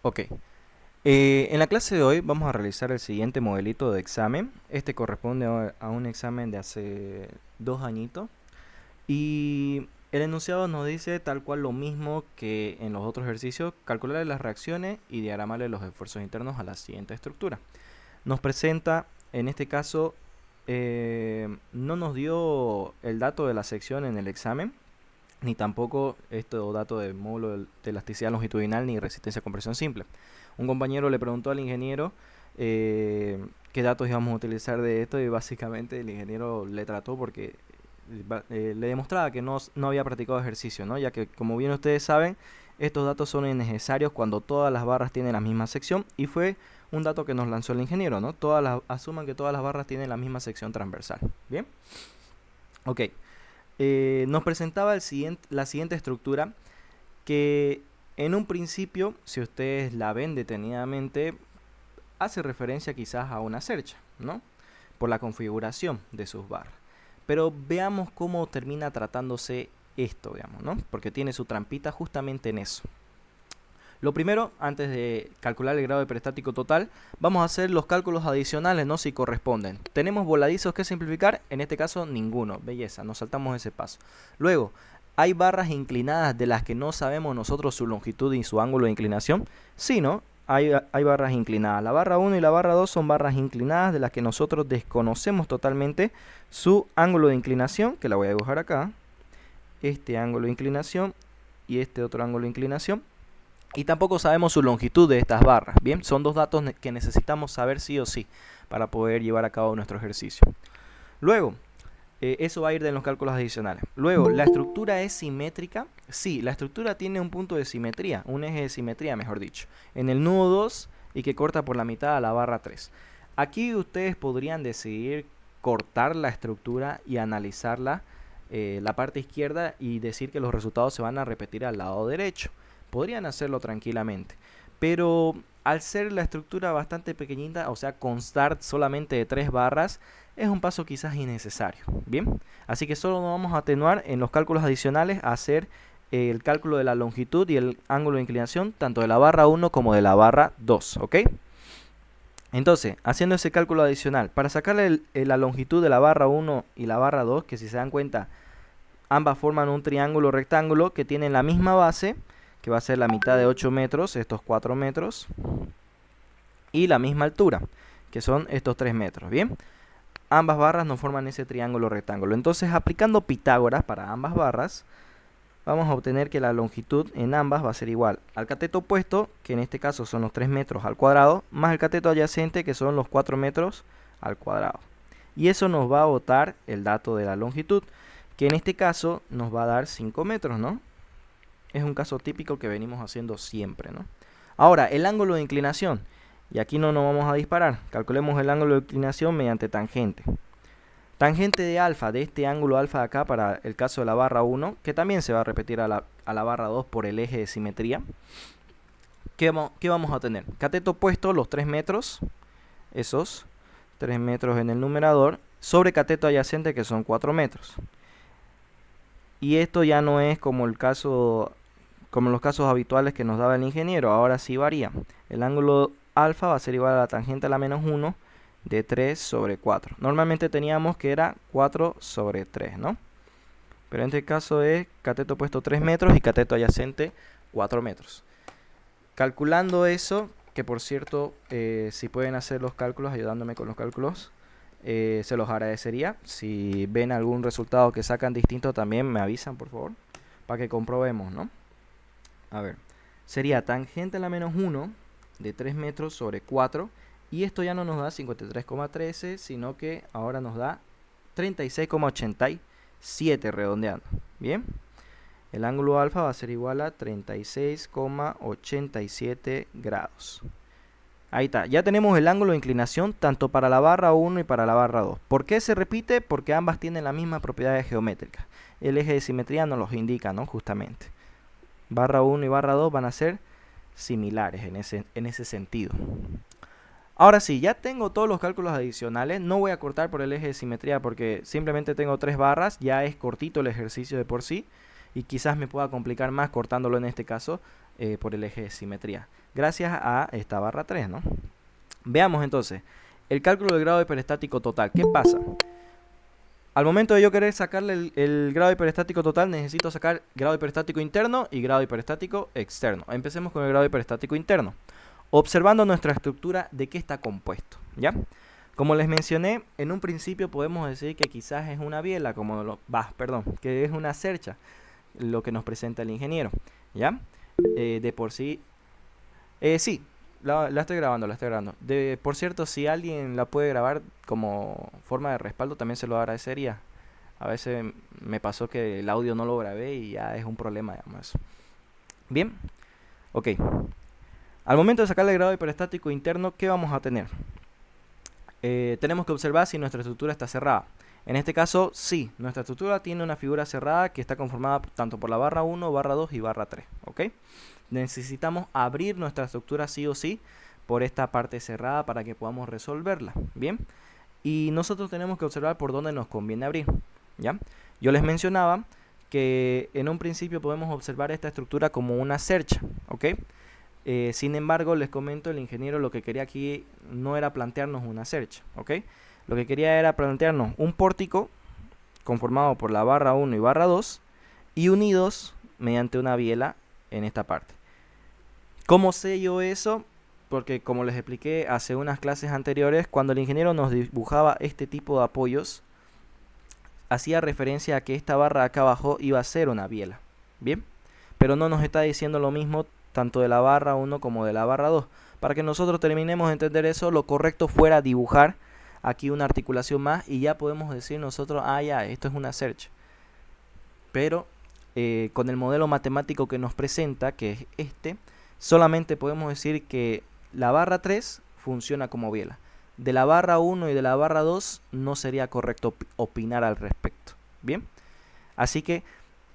Ok, en la clase de hoy vamos a realizar el siguiente modelito de examen. Este corresponde a un examen de hace 2 añitos. Y el enunciado nos dice tal cual lo mismo que en los otros ejercicios: calcular las reacciones y diagramarle los esfuerzos internos a la siguiente estructura. Nos presenta, en este caso, no nos dio el dato de la sección en el examen, ni tampoco estos datos de módulo de elasticidad longitudinal ni resistencia a compresión simple. Un compañero le preguntó al ingeniero qué datos íbamos a utilizar de esto, y básicamente el ingeniero le trató porque le demostraba que no había practicado ejercicio, ¿no? Ya que, como bien ustedes saben, estos datos son innecesarios cuando todas las barras tienen la misma sección, y fue un dato que nos lanzó el ingeniero, ¿no? Asuman que todas las barras tienen la misma sección transversal. Bien, ok. Nos presentaba la siguiente estructura, que en un principio, si ustedes la ven detenidamente, hace referencia quizás a una cercha, ¿no? Por la configuración de sus barras. Pero veamos cómo termina tratándose esto, digamos, ¿no? Porque tiene su trampita justamente en eso. Lo primero, antes de calcular el grado de peristático total, vamos a hacer los cálculos adicionales, ¿no? Si corresponden. ¿Tenemos voladizos que simplificar? En este caso, ninguno. Belleza, nos saltamos ese paso. Luego, ¿hay barras inclinadas de las que no sabemos nosotros su longitud y su ángulo de inclinación? Sí, ¿no? Hay barras inclinadas. La barra 1 y la barra 2 son barras inclinadas de las que nosotros desconocemos totalmente su ángulo de inclinación, que la voy a dibujar acá. Este ángulo de inclinación y este otro ángulo de inclinación. Y tampoco sabemos su longitud de estas barras. Bien, son dos datos que necesitamos saber sí o sí para poder llevar a cabo nuestro ejercicio. Luego, eso va a ir de los cálculos adicionales. Luego, ¿la estructura es simétrica? Sí, la estructura tiene un punto de simetría, un eje de simetría, mejor dicho, en el nudo 2, y que corta por la mitad a la barra 3. Aquí ustedes podrían decidir cortar la estructura y analizarla, la parte izquierda, y decir que los resultados se van a repetir al lado derecho. Podrían hacerlo tranquilamente, pero al ser la estructura bastante pequeñita, o sea, constar solamente de 3 barras, es un paso quizás innecesario. Bien, así que solo nos vamos a atenuar en los cálculos adicionales a hacer el cálculo de la longitud y el ángulo de inclinación tanto de la barra 1 como de la barra 2, ¿ok? Entonces, haciendo ese cálculo adicional, para sacarle la longitud de la barra 1 y la barra 2, que si se dan cuenta, ambas forman un triángulo rectángulo que tienen la misma base, que va a ser la mitad de 8 metros, estos 4 metros, y la misma altura, que son estos 3 metros, ¿bien? Ambas barras nos forman ese triángulo rectángulo. Entonces, aplicando Pitágoras para ambas barras, vamos a obtener que la longitud en ambas va a ser igual al cateto opuesto, que en este caso son los 3 metros al cuadrado, más el cateto adyacente, que son los 4 metros al cuadrado. Y eso nos va a botar el dato de la longitud, que en este caso nos va a dar 5 metros, ¿no? Es un caso típico que venimos haciendo siempre, ¿no? Ahora, el ángulo de inclinación. Y aquí no nos vamos a disparar. Calculemos el ángulo de inclinación mediante tangente. Tangente de alfa, de este ángulo alfa de acá, para el caso de la barra 1, que también se va a repetir a la barra 2 por el eje de simetría. ¿Qué vamos a tener? Cateto opuesto, los 3 metros, esos 3 metros en el numerador, sobre cateto adyacente, que son 4 metros. Y esto ya no es como los casos habituales que nos daba el ingeniero, ahora sí varía. El ángulo alfa va a ser igual a la tangente a la menos 1 de 3 sobre 4. Normalmente teníamos que era 4 sobre 3, ¿no? Pero en este caso es cateto opuesto 3 metros y cateto adyacente 4 metros. Calculando eso, que por cierto, si pueden hacer los cálculos, ayudándome con los cálculos, se los agradecería. Si ven algún resultado que sacan distinto, también me avisan, por favor, para que comprobemos, ¿no? A ver, sería tangente a la menos 1 de 3 metros sobre 4, y esto ya no nos da 53,13, sino que ahora nos da 36,87 redondeando. Bien, el ángulo alfa va a ser igual a 36,87 grados. Ahí está, ya tenemos el ángulo de inclinación tanto para la barra 1 y para la barra 2. ¿Por qué se repite? Porque ambas tienen las mismas propiedades geométricas. El eje de simetría nos los indica, ¿no? Justamente. Barra 1 y barra 2 van a ser similares en ese sentido. Ahora sí, ya tengo todos los cálculos adicionales. No voy a cortar por el eje de simetría porque simplemente tengo 3 barras. Ya es cortito el ejercicio de por sí, y quizás me pueda complicar más cortándolo en este caso. por el eje de simetría, gracias a esta barra 3, ¿no? Veamos entonces, el cálculo del grado hiperestático total. ¿Qué pasa? Al momento de yo querer sacarle el grado hiperestático total, necesito sacar grado hiperestático interno y grado hiperestático externo. Empecemos con el grado hiperestático interno, observando nuestra estructura de qué está compuesto, ¿ya? Como les mencioné, en un principio podemos decir que quizás es una biela, que es una cercha, lo que nos presenta el ingeniero, ¿ya? De por sí, sí, la estoy grabando, por cierto, si alguien la puede grabar como forma de respaldo, también se lo agradecería. A veces me pasó que el audio no lo grabé y ya es un problema, digamos eso. Bien, ok. Al momento de sacarle el grado hiperestático interno, ¿qué vamos a tener? Tenemos que observar si nuestra estructura está cerrada. En este caso, sí, nuestra estructura tiene una figura cerrada que está conformada tanto por la barra 1, barra 2 y barra 3, ¿ok? Necesitamos abrir nuestra estructura sí o sí por esta parte cerrada para que podamos resolverla, ¿bien? Y nosotros tenemos que observar por dónde nos conviene abrir, ¿ya? Yo les mencionaba que en un principio podemos observar esta estructura como una cercha, ¿ok? Sin embargo, les comento, el ingeniero lo que quería aquí no era plantearnos una cercha, ¿ok? Lo que quería era plantearnos un pórtico conformado por la barra 1 y barra 2 y unidos mediante una biela en esta parte. ¿Cómo sé yo eso? Porque como les expliqué hace unas clases anteriores, cuando el ingeniero nos dibujaba este tipo de apoyos, hacía referencia a que esta barra acá abajo iba a ser una biela, ¿bien? Pero no nos está diciendo lo mismo tanto de la barra 1 como de la barra 2. Para que nosotros terminemos de entender eso, lo correcto fuera dibujar aquí una articulación más y ya podemos decir nosotros, ya, esto es una cercha. Pero con el modelo matemático que nos presenta, que es este, solamente podemos decir que la barra 3 funciona como biela. De la barra 1 y de la barra 2 no sería correcto opinar al respecto. Bien, así que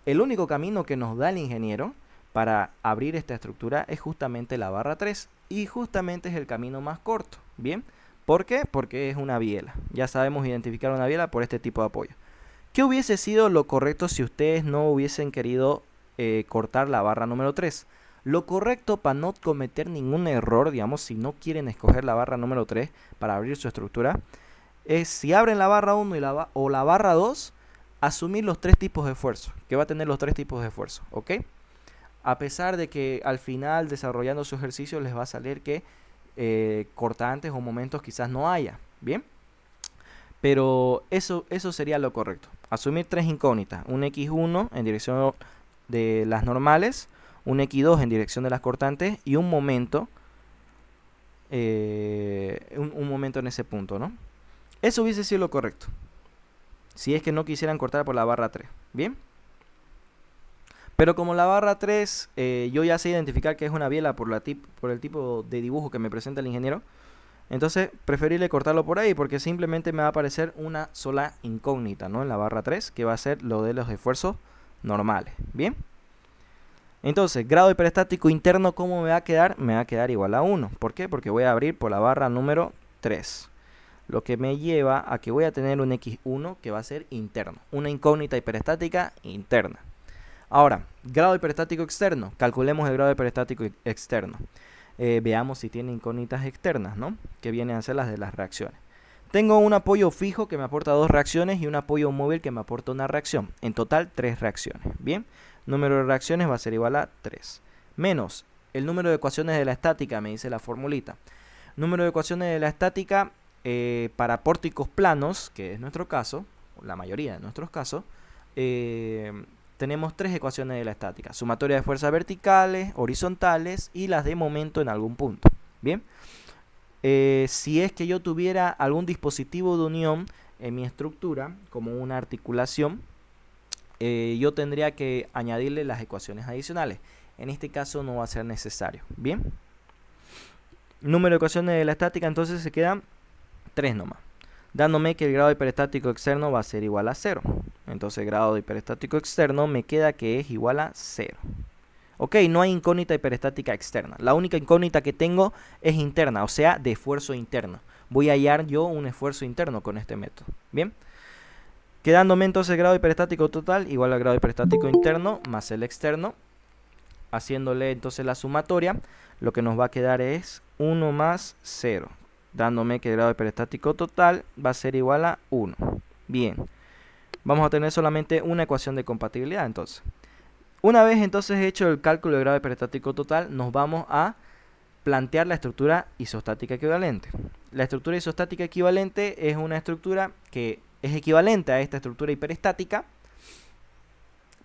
el único camino que nos da el ingeniero para abrir esta estructura es justamente la barra 3 y justamente es el camino más corto. Bien, ¿por qué? Porque es una biela. Ya sabemos identificar una biela por este tipo de apoyo. ¿Qué hubiese sido lo correcto si ustedes no hubiesen querido cortar la barra número 3? Lo correcto para no cometer ningún error, digamos, si no quieren escoger la barra número 3 para abrir su estructura, es si abren la barra 1 o la barra 2, asumir los tres tipos de esfuerzo, que va a tener los tres tipos de esfuerzo, ¿ok? A pesar de que al final, desarrollando su ejercicio, les va a salir que cortantes o momentos quizás no haya, ¿bien? Pero eso sería lo correcto. Asumir tres incógnitas, un X1 en dirección de las normales, un X2 en dirección de las cortantes y un momento, un momento en ese punto, ¿no? Eso hubiese sido lo correcto, si es que no quisieran cortar por la barra 3, ¿bien? Pero como la barra 3, yo ya sé identificar que es una biela por el tipo de dibujo que me presenta el ingeniero, entonces preferible cortarlo por ahí porque simplemente me va a aparecer una sola incógnita, ¿no? En la barra 3, que va a ser lo de los esfuerzos normales, ¿bien? Entonces, grado hiperestático interno, ¿cómo me va a quedar? Me va a quedar igual a 1. ¿Por qué? Porque voy a abrir por la barra número 3. Lo que me lleva a que voy a tener un X1 que va a ser interno. Una incógnita hiperestática interna. Ahora, grado hiperestático externo. Calculemos el grado hiperestático externo. Veamos si tiene incógnitas externas, ¿no? Que vienen a ser las de las reacciones. Tengo un apoyo fijo que me aporta 2 reacciones y un apoyo móvil que me aporta una reacción. En total, 3 reacciones. Bien, número de reacciones va a ser igual a 3. Menos el número de ecuaciones de la estática, me dice la formulita. Número de ecuaciones de la estática para pórticos planos, que es nuestro caso, la mayoría de nuestros casos, tenemos 3 ecuaciones de la estática. Sumatoria de fuerzas verticales, horizontales y las de momento en algún punto. Bien. Si es que yo tuviera algún dispositivo de unión en mi estructura, como una articulación, yo tendría que añadirle las ecuaciones adicionales. En este caso no va a ser necesario. Bien. Número de ecuaciones de la estática, entonces se quedan 3 nomás, dándome que el grado hiperestático externo va a ser igual a 0. Entonces el grado hiperestático externo me queda que es igual a 0. Ok, no hay incógnita hiperestática externa. La única incógnita que tengo es interna, o sea, de esfuerzo interno. Voy a hallar yo un esfuerzo interno con este método. Bien. Quedándome entonces el grado hiperestático total igual al grado hiperestático interno más el externo. haciéndole entonces la sumatoria, lo que nos va a quedar es 1 más 0, dándome que el grado de peristático total va a ser igual a 1. Bien, vamos a tener solamente una ecuación de compatibilidad entonces. Una vez entonces hecho el cálculo del grado de peristático total, nos vamos a plantear la estructura isostática equivalente. La estructura isostática equivalente es una estructura que es equivalente a esta estructura hiperestática,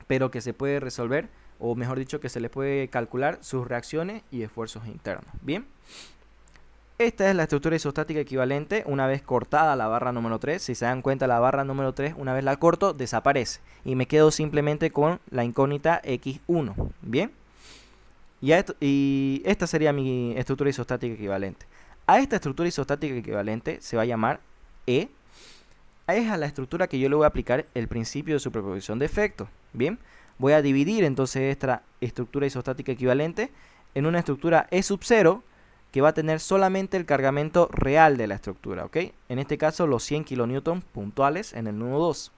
pero que se puede resolver, o mejor dicho, que se le puede calcular sus reacciones y esfuerzos internos. Bien, esta es la estructura isostática equivalente una vez cortada la barra número 3. Si se dan cuenta, la barra número 3, una vez la corto, desaparece. Y me quedo simplemente con la incógnita x1. Bien, y esta sería mi estructura isostática equivalente. A esta estructura isostática equivalente se va a llamar E. Es a la estructura que yo le voy a aplicar el principio de superposición de efectos. Bien, voy a dividir entonces esta estructura isostática equivalente en una estructura E sub 0 que va a tener solamente el cargamento real de la estructura, ¿ok? En este caso los 100 kN puntuales en el nudo 2.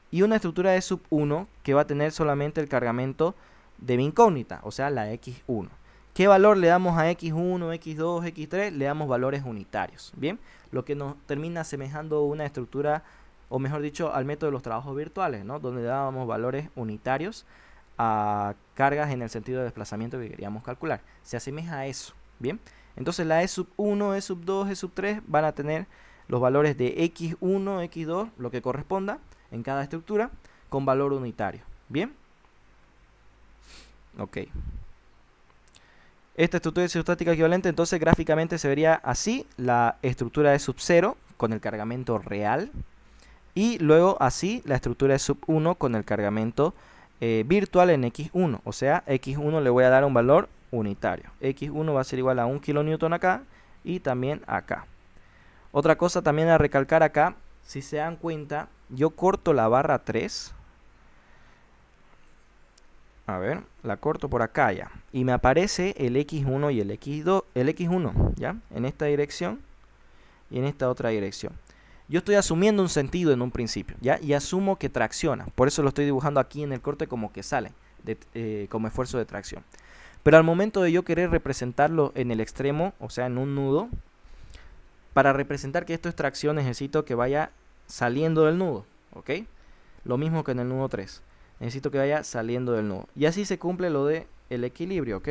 Y una estructura E sub 1 que va a tener solamente el cargamento de mi incógnita, o sea la x1. ¿Qué valor le damos a x1, x2, x3? Le damos valores unitarios, ¿bien? Lo que nos termina asemejando una estructura, o mejor dicho, al método de los trabajos virtuales, ¿no? Donde dábamos valores unitarios a cargas en el sentido de desplazamiento que queríamos calcular. Se asemeja a eso, ¿bien? Entonces la E sub 1, E sub 2, E sub 3 van a tener los valores de x1, x2, lo que corresponda en cada estructura, con valor unitario, ¿bien? Ok. Esta estructura isostática equivalente entonces gráficamente se vería así: la estructura E sub 0 con el cargamento real, y luego así la estructura E sub 1 con el cargamento virtual en x1, o sea x1 le voy a dar un valor unitario. x1 va a ser igual a 1 kN acá y también acá. Otra cosa también a recalcar acá, si se dan cuenta, yo corto la barra 3. A ver, la corto por acá ya. Y me aparece el x1 y el x2, el x1, ¿ya? En esta dirección y en esta otra dirección. Yo estoy asumiendo un sentido en un principio, ¿ya? Y asumo que tracciona. Por eso lo estoy dibujando aquí en el corte como que sale, como esfuerzo de tracción. Pero al momento de yo querer representarlo en el extremo, o sea, en un nudo, para representar que esto es tracción necesito que vaya saliendo del nudo, ¿ok? Lo mismo que en el nudo 3. Necesito que vaya saliendo del nudo. Y así se cumple lo del equilibrio, ¿ok?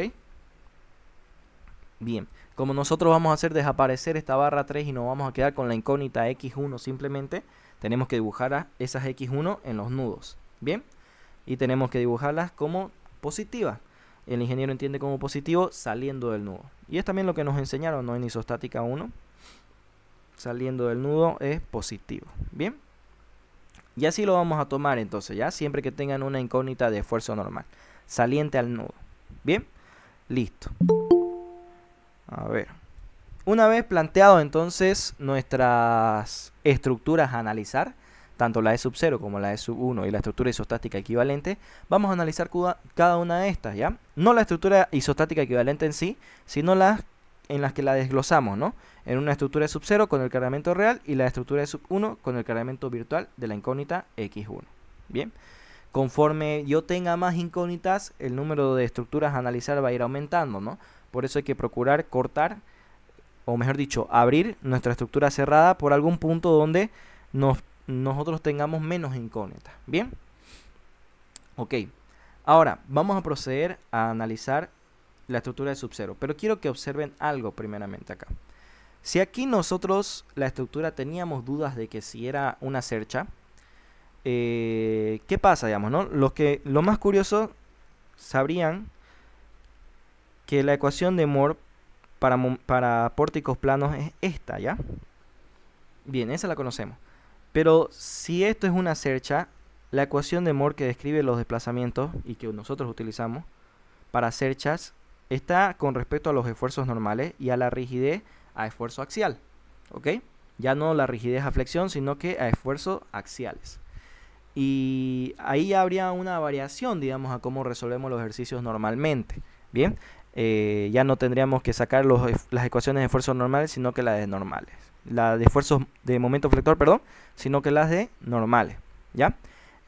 Bien, como nosotros vamos a hacer desaparecer esta barra 3 y nos vamos a quedar con la incógnita x1 simplemente, tenemos que dibujar a esas x1 en los nudos, ¿bien? Y tenemos que dibujarlas como positivas. El ingeniero entiende como positivo saliendo del nudo. Y es también lo que nos enseñaron, ¿no? En isostática 1. Saliendo del nudo es positivo, ¿bien? Y así lo vamos a tomar entonces, ¿ya? Siempre que tengan una incógnita de esfuerzo normal. Saliente al nudo. ¿Bien? Listo. A ver. Una vez planteado entonces nuestras estructuras a analizar, tanto la E sub 0 como la E sub 1 y la estructura isostática equivalente, vamos a analizar cada una de estas, ¿ya? No la estructura isostática equivalente en sí, sino las en las que la desglosamos, ¿no? En una estructura E sub 0 con el cargamento real y la estructura E sub 1 con el cargamento virtual de la incógnita x1. Bien, conforme yo tenga más incógnitas, el número de estructuras a analizar va a ir aumentando, ¿no? Por eso hay que procurar cortar, o mejor dicho, abrir nuestra estructura cerrada por algún punto donde nosotros tengamos menos incógnitas. Bien, ok. Ahora, vamos a proceder a analizar la estructura de sub 0, pero quiero que observen algo primeramente acá. Si aquí nosotros la estructura teníamos dudas de que si era una cercha, ¿qué pasa, digamos, no? Lo más curioso sabrían que la ecuación de Moore para pórticos planos es esta, ¿ya? Bien, esa la conocemos. Pero si esto es una cercha, la ecuación de Moore que describe los desplazamientos y que nosotros utilizamos para cerchas está con respecto a los esfuerzos normales y a la rigidez a esfuerzo axial, ¿ok? Ya no la rigidez a flexión, sino que a esfuerzos axiales. Y ahí habría una variación, digamos, a cómo resolvemos los ejercicios normalmente, ¿bien? Ya no tendríamos que sacar las ecuaciones de esfuerzos normales, sino que las de normales. La de esfuerzos de momento flector, perdón, sino que las de normales, ¿ya?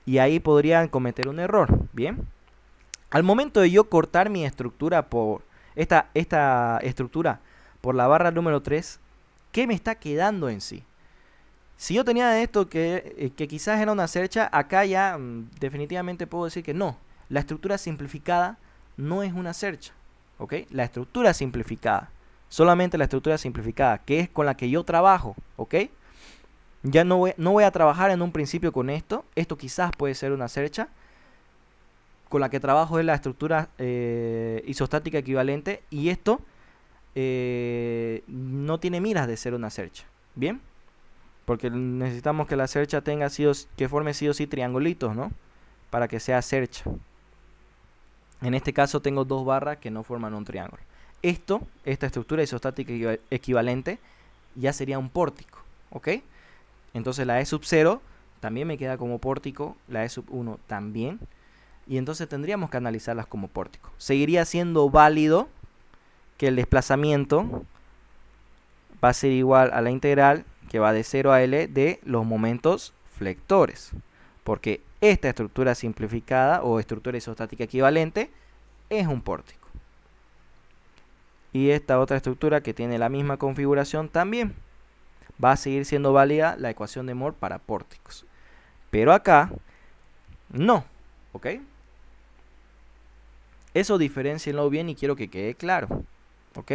Y ahí podrían cometer un error, ¿bien? Al momento de yo cortar mi estructura por esta estructura por la barra número 3, ¿qué me está quedando en sí? Si yo tenía esto que quizás era una cercha, acá ya definitivamente puedo decir que no. La estructura simplificada no es una cercha, ¿ok? La estructura simplificada, solamente la estructura simplificada, que es con la que yo trabajo, ¿ok? Ya no voy a trabajar en un principio con esto. Esto quizás puede ser una cercha. Con la que trabajo es la estructura isostática equivalente. Y esto no tiene miras de ser una cercha. ¿Bien? Porque necesitamos que la cercha tenga que forme sí o sí triangulitos, ¿no? Para que sea cercha. En este caso tengo dos barras que no forman un triángulo. Esta estructura isostática equivalente, ya sería un pórtico, ¿ok? Entonces la E sub 0 también me queda como pórtico, la E sub 1 también. Y entonces tendríamos que analizarlas como pórtico. Seguiría siendo válido que el desplazamiento va a ser igual a la integral que va de 0 a L de los momentos flectores. Porque esta estructura simplificada o estructura isostática equivalente es un pórtico. Y esta otra estructura que tiene la misma configuración también va a seguir siendo válida la ecuación de Moore para pórticos. Pero acá no, ¿ok? Eso diferencienlo bien y quiero que quede claro, ¿ok?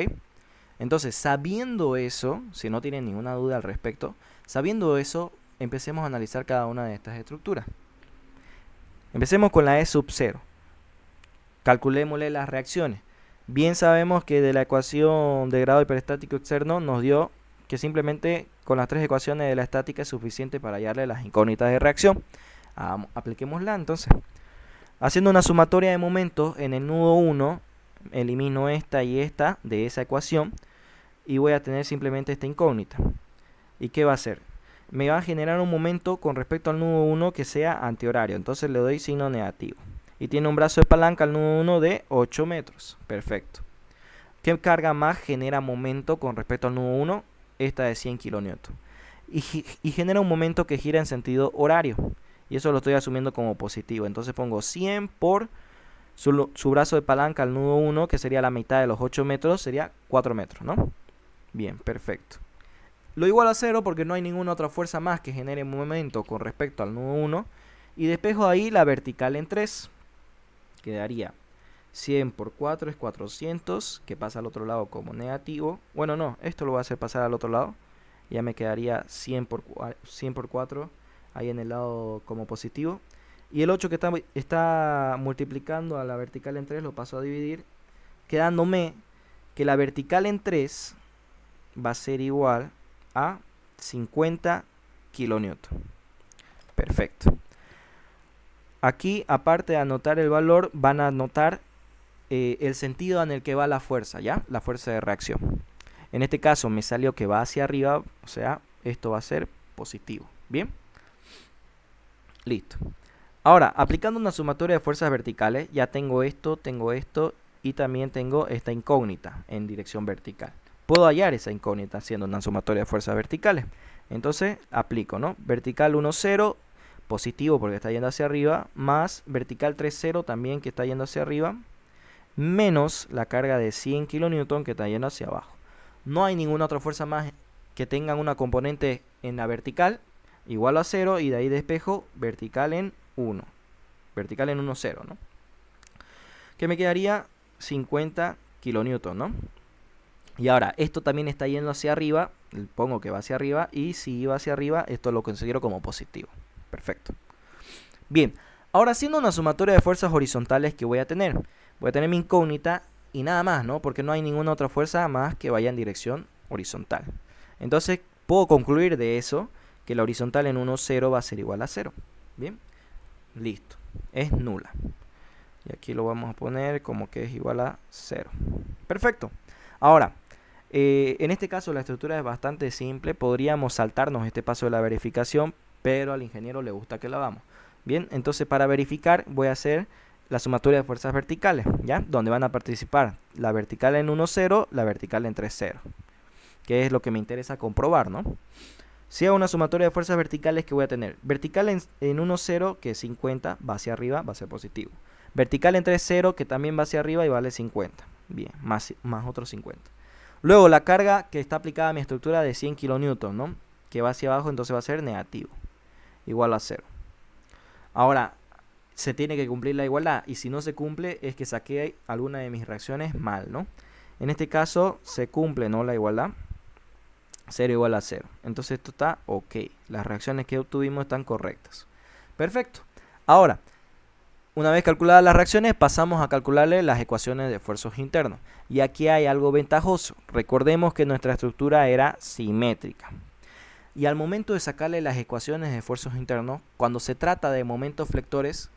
Entonces, sabiendo eso, si no tienen ninguna duda al respecto, sabiendo eso, empecemos a analizar cada una de estas estructuras. Empecemos con la E sub 0. Calculémosle las reacciones. Bien sabemos que de la ecuación de grado hiperestático externo nos dio que simplemente con las tres ecuaciones de la estática es suficiente para hallarle las incógnitas de reacción. Apliquémosla entonces. Haciendo una sumatoria de momentos en el nudo 1, elimino esta y esta de esa ecuación y voy a tener simplemente esta incógnita. ¿Y qué va a hacer? Me va a generar un momento con respecto al nudo 1 que sea antihorario. Entonces le doy signo negativo. Y tiene un brazo de palanca al nudo 1 de 8 metros. Perfecto. ¿Qué carga más genera momento con respecto al nudo 1? Esta de 100 kN. Y genera un momento que gira en sentido horario. Y eso lo estoy asumiendo como positivo. Entonces pongo 100 por su brazo de palanca al nudo 1, que sería la mitad de los 8 metros, sería 4 metros, ¿no? Bien, perfecto. Lo igualo a 0 porque no hay ninguna otra fuerza más que genere momento con respecto al nudo 1. Y despejo ahí la vertical en 3. Quedaría 100 por 4 es 400, que pasa al otro lado como negativo. Bueno, no, esto lo voy a hacer pasar al otro lado. Ya me quedaría 100 por 4 ahí en el lado como positivo. Y el 8 que está multiplicando a la vertical en 3 lo paso a dividir, quedándome que la vertical en 3 va a ser igual a 50 kilonewton. Perfecto. Aquí, aparte de anotar el valor, van a anotar el sentido en el que va la fuerza, ¿ya? La fuerza de reacción. En este caso me salió que va hacia arriba, o sea, esto va a ser positivo. ¿Bien? Listo. Ahora, aplicando una sumatoria de fuerzas verticales, ya tengo esto y también tengo esta incógnita en dirección vertical. Puedo hallar esa incógnita haciendo una sumatoria de fuerzas verticales. Entonces, aplico, ¿no? Vertical 1, 0, positivo porque está yendo hacia arriba, más vertical 3, 0 también que está yendo hacia arriba, menos la carga de 100 kN que está yendo hacia abajo. No hay ninguna otra fuerza más que tenga una componente en la vertical, igual a 0, y de ahí despejo vertical en 1. Vertical en 1, 0, ¿no? Que me quedaría 50 kN, ¿no? Y ahora, esto también está yendo hacia arriba, pongo que va hacia arriba, y si va hacia arriba, esto lo considero como positivo. Perfecto. Bien, ahora haciendo una sumatoria de fuerzas horizontales que voy a tener mi incógnita y nada más, ¿no? Porque no hay ninguna otra fuerza más que vaya en dirección horizontal. Entonces, puedo concluir de eso que la horizontal en 1, 0 va a ser igual a 0. Bien, listo, es nula. Y aquí lo vamos a poner como que es igual a 0. Perfecto. Ahora, en este caso la estructura es bastante simple. Podríamos saltarnos este paso de la verificación, pero al ingeniero le gusta que lo hagamos. Bien, entonces para verificar voy a hacer la sumatoria de fuerzas verticales, ¿ya? Donde van a participar la vertical en 1, 0, la vertical en 3, 0. Que es lo que me interesa comprobar, ¿no? Si hago una sumatoria de fuerzas verticales, que voy a tener vertical en 1, 0, que es 50, va hacia arriba, va a ser positivo. Vertical entre 0, que también va hacia arriba y vale 50. Bien, más otros 50. Luego la carga que está aplicada a mi estructura de 100 kilonewton, ¿no? Que va hacia abajo, entonces va a ser negativo. Igual a 0. Ahora, se tiene que cumplir la igualdad. Y si no se cumple, es que saqué alguna de mis reacciones mal, ¿no? En este caso, se cumple, ¿no? La igualdad. 0 igual a 0. Entonces esto está ok. Las reacciones que obtuvimos están correctas. Perfecto. Ahora, una vez calculadas las reacciones, pasamos a calcularle las ecuaciones de esfuerzos internos. Y aquí hay algo ventajoso. Recordemos que nuestra estructura era simétrica. Y al momento de sacarle las ecuaciones de esfuerzos internos, cuando se trata de momentos flectores,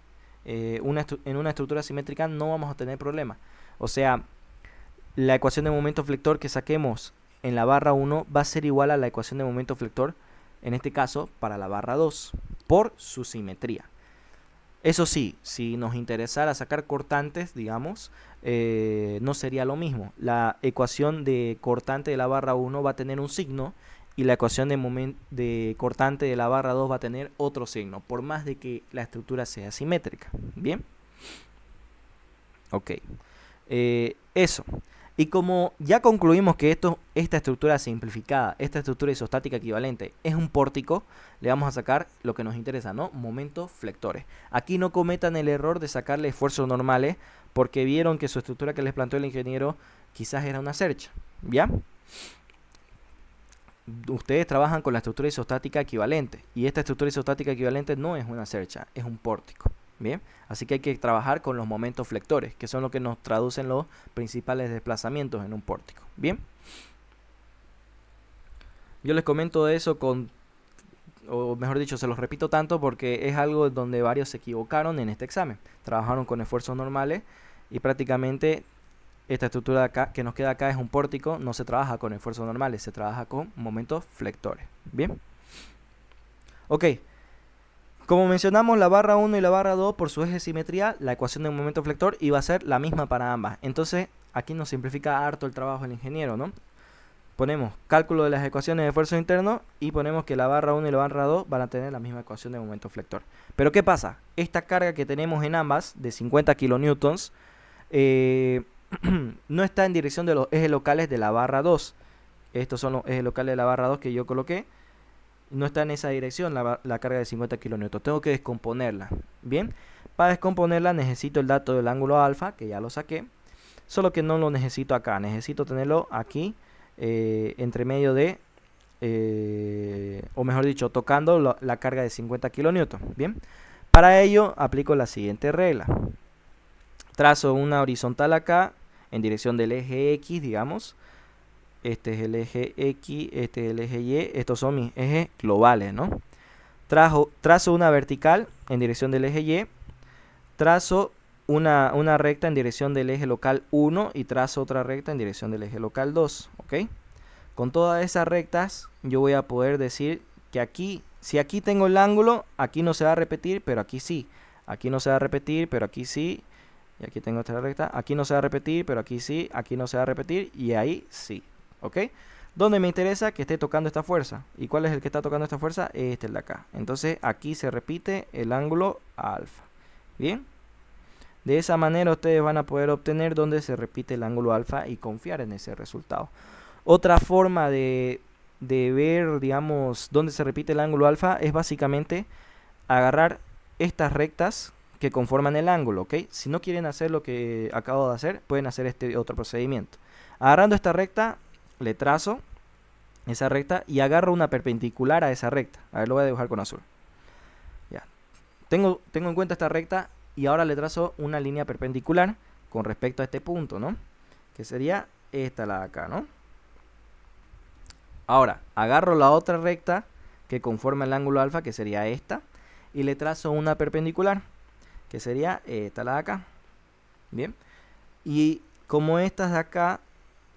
en una estructura simétrica no vamos a tener problema. O sea, la ecuación de momento flector que saquemos en la barra 1 va a ser igual a la ecuación de momento flector, en este caso, para la barra 2, por su simetría. Eso sí, si nos interesara sacar cortantes, digamos, no sería lo mismo. La ecuación de cortante de la barra 1 va a tener un signo y la ecuación de cortante de la barra 2 va a tener otro signo, por más de que la estructura sea simétrica. ¿Bien? Ok. Eso. Y como ya concluimos que esta estructura simplificada, esta estructura isostática equivalente es un pórtico, le vamos a sacar lo que nos interesa, ¿no? Momentos flectores. Aquí no cometan el error de sacarle esfuerzos normales porque vieron que su estructura que les planteó el ingeniero quizás era una cercha, ¿ya? Ustedes trabajan con la estructura isostática equivalente y esta estructura isostática equivalente no es una cercha, es un pórtico. Bien, así que hay que trabajar con los momentos flectores, que son los que nos traducen los principales desplazamientos en un pórtico. Bien, yo les comento eso o mejor dicho, se los repito tanto porque es algo donde varios se equivocaron en este examen. Trabajaron con esfuerzos normales y prácticamente esta estructura de acá, que nos queda acá, es un pórtico. No se trabaja con esfuerzos normales, se trabaja con momentos flectores. Bien, ok. Como mencionamos, la barra 1 y la barra 2 por su eje de simetría, la ecuación de momento flector iba a ser la misma para ambas. Entonces, aquí nos simplifica harto el trabajo del ingeniero, ¿no? Ponemos cálculo de las ecuaciones de esfuerzo interno y ponemos que la barra 1 y la barra 2 van a tener la misma ecuación de momento flector. Pero ¿qué pasa? Esta carga que tenemos en ambas, de 50 kilonewtons, no está en dirección de los ejes locales de la barra 2. Estos son los ejes locales de la barra 2 que yo coloqué. No está en esa dirección la carga de 50 kilonewtons. Tengo que descomponerla. Bien, para descomponerla necesito el dato del ángulo alfa, que ya lo saqué. Solo que no lo necesito acá. Necesito tenerlo aquí, entre medio de, o mejor dicho, tocando la carga de 50 kilonewtons. Bien, para ello aplico la siguiente regla. Trazo una horizontal acá, en dirección del eje X, digamos. Este es el eje X, este es el eje Y, estos son mis ejes globales, ¿no? Trazo una vertical en dirección del eje Y, trazo una recta en dirección del eje local 1 y trazo otra recta en dirección del eje local 2, ¿ok? Con todas esas rectas yo voy a poder decir que aquí, si aquí tengo el ángulo, aquí no se va a repetir, pero aquí sí. Aquí no se va a repetir, pero aquí sí. Y aquí tengo esta recta, aquí no se va a repetir, pero aquí sí, aquí no se va a repetir y ahí sí. ¿Ok? Donde me interesa que esté tocando esta fuerza. ¿Y cuál es el que está tocando esta fuerza? Este, el de acá. Entonces aquí se repite el ángulo alfa. ¿Bien? De esa manera ustedes van a poder obtener donde se repite el ángulo alfa y confiar en ese resultado. Otra forma de ver, digamos, dónde se repite el ángulo alfa es básicamente agarrar estas rectas que conforman el ángulo, ¿ok? Si no quieren hacer lo que acabo de hacer, pueden hacer este otro procedimiento. Agarrando esta recta, le trazo esa recta y agarro una perpendicular a esa recta. A ver, lo voy a dibujar con azul. Ya. Tengo en cuenta esta recta y ahora le trazo una línea perpendicular con respecto a este punto, ¿no? Que sería esta, la de acá, ¿no? Ahora, agarro la otra recta que conforma el ángulo alfa, que sería esta, y le trazo una perpendicular, que sería esta, la de acá. Bien. Y como estas de acá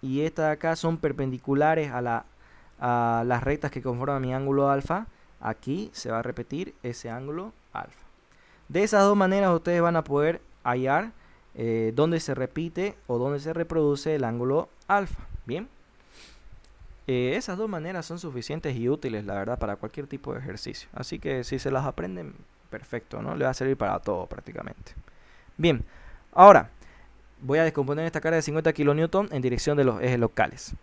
y estas de acá son perpendiculares a las rectas que conforman mi ángulo alfa, aquí se va a repetir ese ángulo alfa. De esas dos maneras ustedes van a poder hallar dónde se repite o dónde se reproduce el ángulo alfa. Bien. Esas dos maneras son suficientes y útiles, la verdad, para cualquier tipo de ejercicio. Así que si se las aprenden, perfecto, ¿no? Le va a servir para todo prácticamente. Bien, ahora voy a descomponer esta carga de 50 kN en dirección de los ejes locales.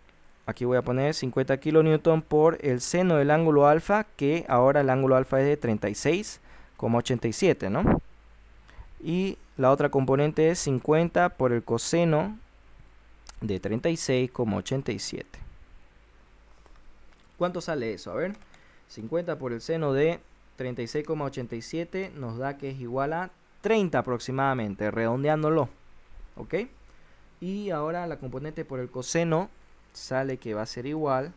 Aquí voy a poner 50 kN por el seno del ángulo alfa, que ahora el ángulo alfa es de 36,87, ¿no? Y la otra componente es 50 por el coseno de 36,87. ¿Cuánto sale eso? A ver, 50 por el seno de 36,87 nos da que es igual a 30 aproximadamente, redondeándolo. ¿Ok? Y ahora la componente por el coseno sale que va a ser igual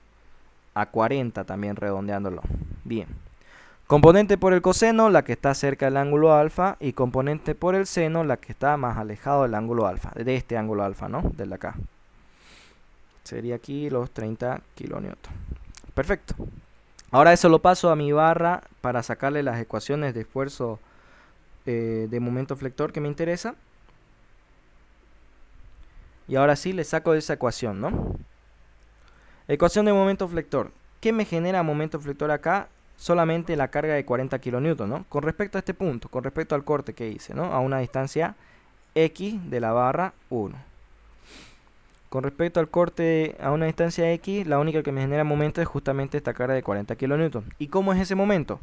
a 40 también, redondeándolo. Bien. Componente por el coseno, la que está cerca del ángulo alfa, y componente por el seno, la que está más alejado del ángulo alfa, de este ángulo alfa, ¿no? Del de acá. Sería aquí los 30 kN. Perfecto. Ahora eso lo paso a mi barra para sacarle las ecuaciones de esfuerzo de momento flector que me interesa. Y ahora sí le saco de esa ecuación, ¿no? Ecuación de momento flector. ¿Qué me genera momento flector acá? Solamente la carga de 40 kN, ¿no? Con respecto a este punto, con respecto al corte que hice, ¿no? A una distancia X de la barra 1. Con respecto al corte a una distancia X, la única que me genera momento es justamente esta carga de 40 kN. ¿Y cómo es ese momento?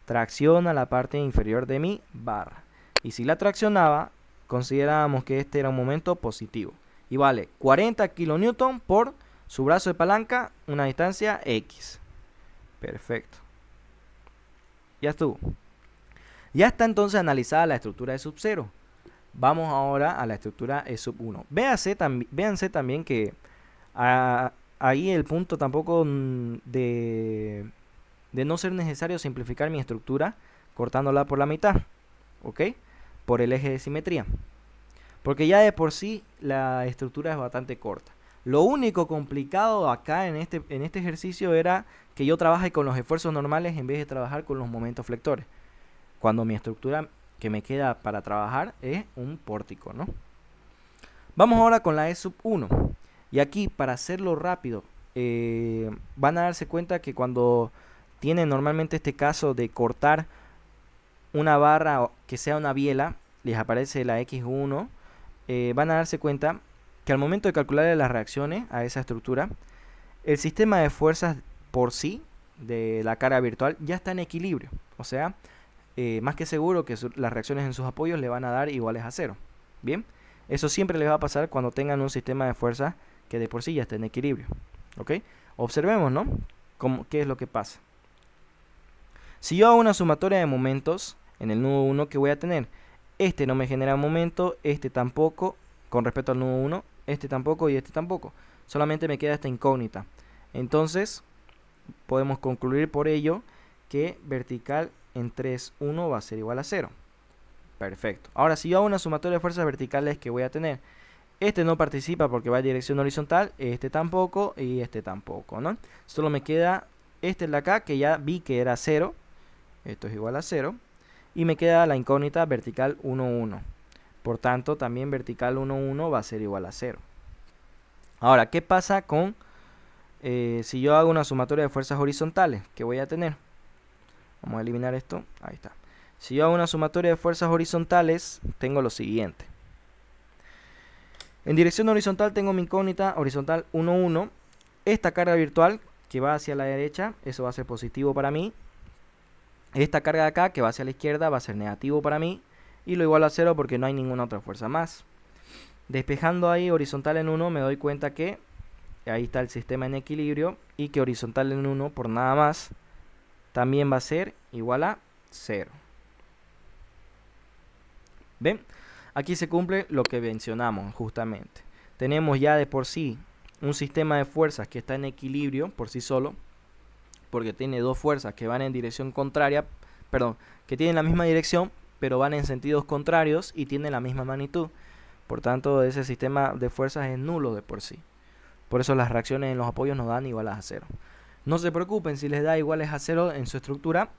Tracciona la parte inferior de mi barra. Y si la traccionaba, considerábamos que este era un momento positivo. Y vale 40 kN por su brazo de palanca, una distancia X. Perfecto. Ya estuvo. Ya está entonces analizada la estructura de sub 0. Vamos ahora a la estructura E sub 1. Véanse también que ahí el punto tampoco de no ser necesario simplificar mi estructura cortándola por la mitad, ¿ok? Por el eje de simetría. Porque ya de por sí la estructura es bastante corta. Lo único complicado acá en este ejercicio era que yo trabaje con los esfuerzos normales en vez de trabajar con los momentos flectores. Cuando mi estructura que me queda para trabajar es un pórtico, ¿no? Vamos ahora con la E sub 1. Y aquí, para hacerlo rápido, van a darse cuenta que cuando tienen normalmente este caso de cortar una barra que sea una biela, les aparece la X1, van a darse cuenta que al momento de calcular las reacciones a esa estructura, el sistema de fuerzas por sí de la carga virtual ya está en equilibrio. O sea, más que seguro que las reacciones en sus apoyos le van a dar iguales a 0. Bien, eso siempre les va a pasar cuando tengan un sistema de fuerzas que de por sí ya está en equilibrio. ¿Ok? Observemos, ¿no? ¿Qué es lo que pasa? Si yo hago una sumatoria de momentos en el nudo 1, ¿qué voy a tener? Este no me genera momento, este tampoco, con respecto al nudo 1, este tampoco y este tampoco. Solamente me queda esta incógnita. Entonces, podemos concluir por ello que vertical en 3, 1 va a ser igual a 0. Perfecto. Ahora, si yo hago una sumatoria de fuerzas verticales, que voy a tener? Este no participa porque va en dirección horizontal, este tampoco y este tampoco, ¿no? Solo me queda este de acá, que ya vi que era 0. Esto es igual a 0. Y me queda la incógnita vertical 1, 1. Por tanto, también vertical 1, 1 va a ser igual a 0. Ahora, ¿qué pasa con si yo hago una sumatoria de fuerzas horizontales? ¿Qué voy a tener? Vamos a eliminar esto. Ahí está. Si yo hago una sumatoria de fuerzas horizontales, tengo lo siguiente. En dirección horizontal tengo mi incógnita horizontal 1, 1. Esta carga virtual que va hacia la derecha, eso va a ser positivo para mí. Esta carga de acá que va hacia la izquierda va a ser negativo para mí. Y lo igualo a 0 porque no hay ninguna otra fuerza más. Despejando ahí horizontal en 1 me doy cuenta que ahí está el sistema en equilibrio. Y que horizontal en 1 por nada más también va a ser igual a 0. ¿Ven? Aquí se cumple lo que mencionamos justamente. Tenemos ya de por sí un sistema de fuerzas que está en equilibrio por sí solo, porque tiene dos fuerzas que van en dirección contraria, perdón, que tienen la misma dirección, pero van en sentidos contrarios y tienen la misma magnitud. Por tanto, ese sistema de fuerzas es nulo de por sí. Por eso las reacciones en los apoyos nos dan iguales a 0. No se preocupen si les da iguales a 0 en su estructura.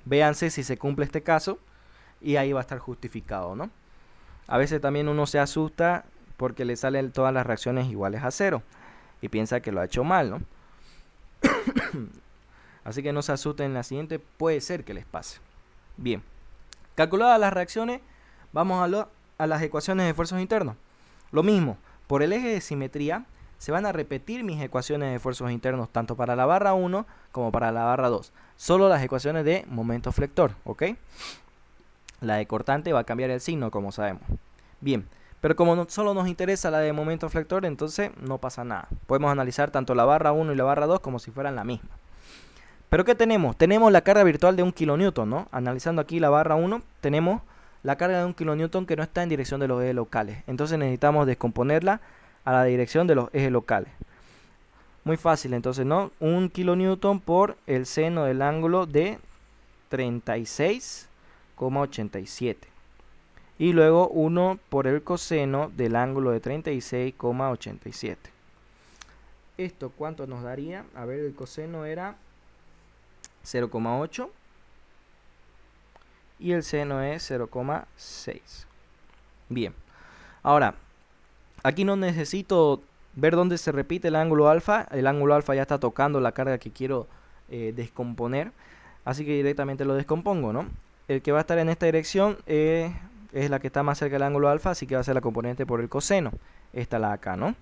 Véanse si se cumple este caso y ahí va a estar justificado, ¿no? A veces también uno se asusta porque le salen todas las reacciones iguales a 0 y piensa que lo ha hecho mal, ¿no? Así que no se asusten en la siguiente, puede ser que les pase. Bien, calculadas las reacciones, vamos a las ecuaciones de fuerzos internos. Lo mismo, por el eje de simetría se van a repetir mis ecuaciones de esfuerzos internos tanto para la barra 1 como para la barra 2. Solo las ecuaciones de momento flector, ¿ok? La de cortante va a cambiar el signo, como sabemos. Bien, pero como solo nos interesa la de momento flector, entonces no pasa nada. Podemos analizar tanto la barra 1 y la barra 2 como si fueran la misma. ¿Pero qué tenemos? Tenemos la carga virtual de 1 kilonewton, ¿no? Analizando aquí la barra 1, tenemos la carga de 1 kilonewton que no está en dirección de los ejes locales. Entonces necesitamos descomponerla a la dirección de los ejes locales. Muy fácil, entonces, ¿no? 1 kilonewton por el seno del ángulo de 36,87. Y luego 1 por el coseno del ángulo de 36,87. ¿Esto cuánto nos daría? A ver, el coseno era 0,8 y el seno es 0,6. Bien, ahora aquí no necesito ver dónde se repite el ángulo alfa. El ángulo alfa ya está tocando la carga que quiero descomponer, así que directamente lo descompongo, ¿no? El que va a estar en esta dirección es la que está más cerca del ángulo alfa, así que va a ser la componente por el coseno. Esta la acá, ¿no?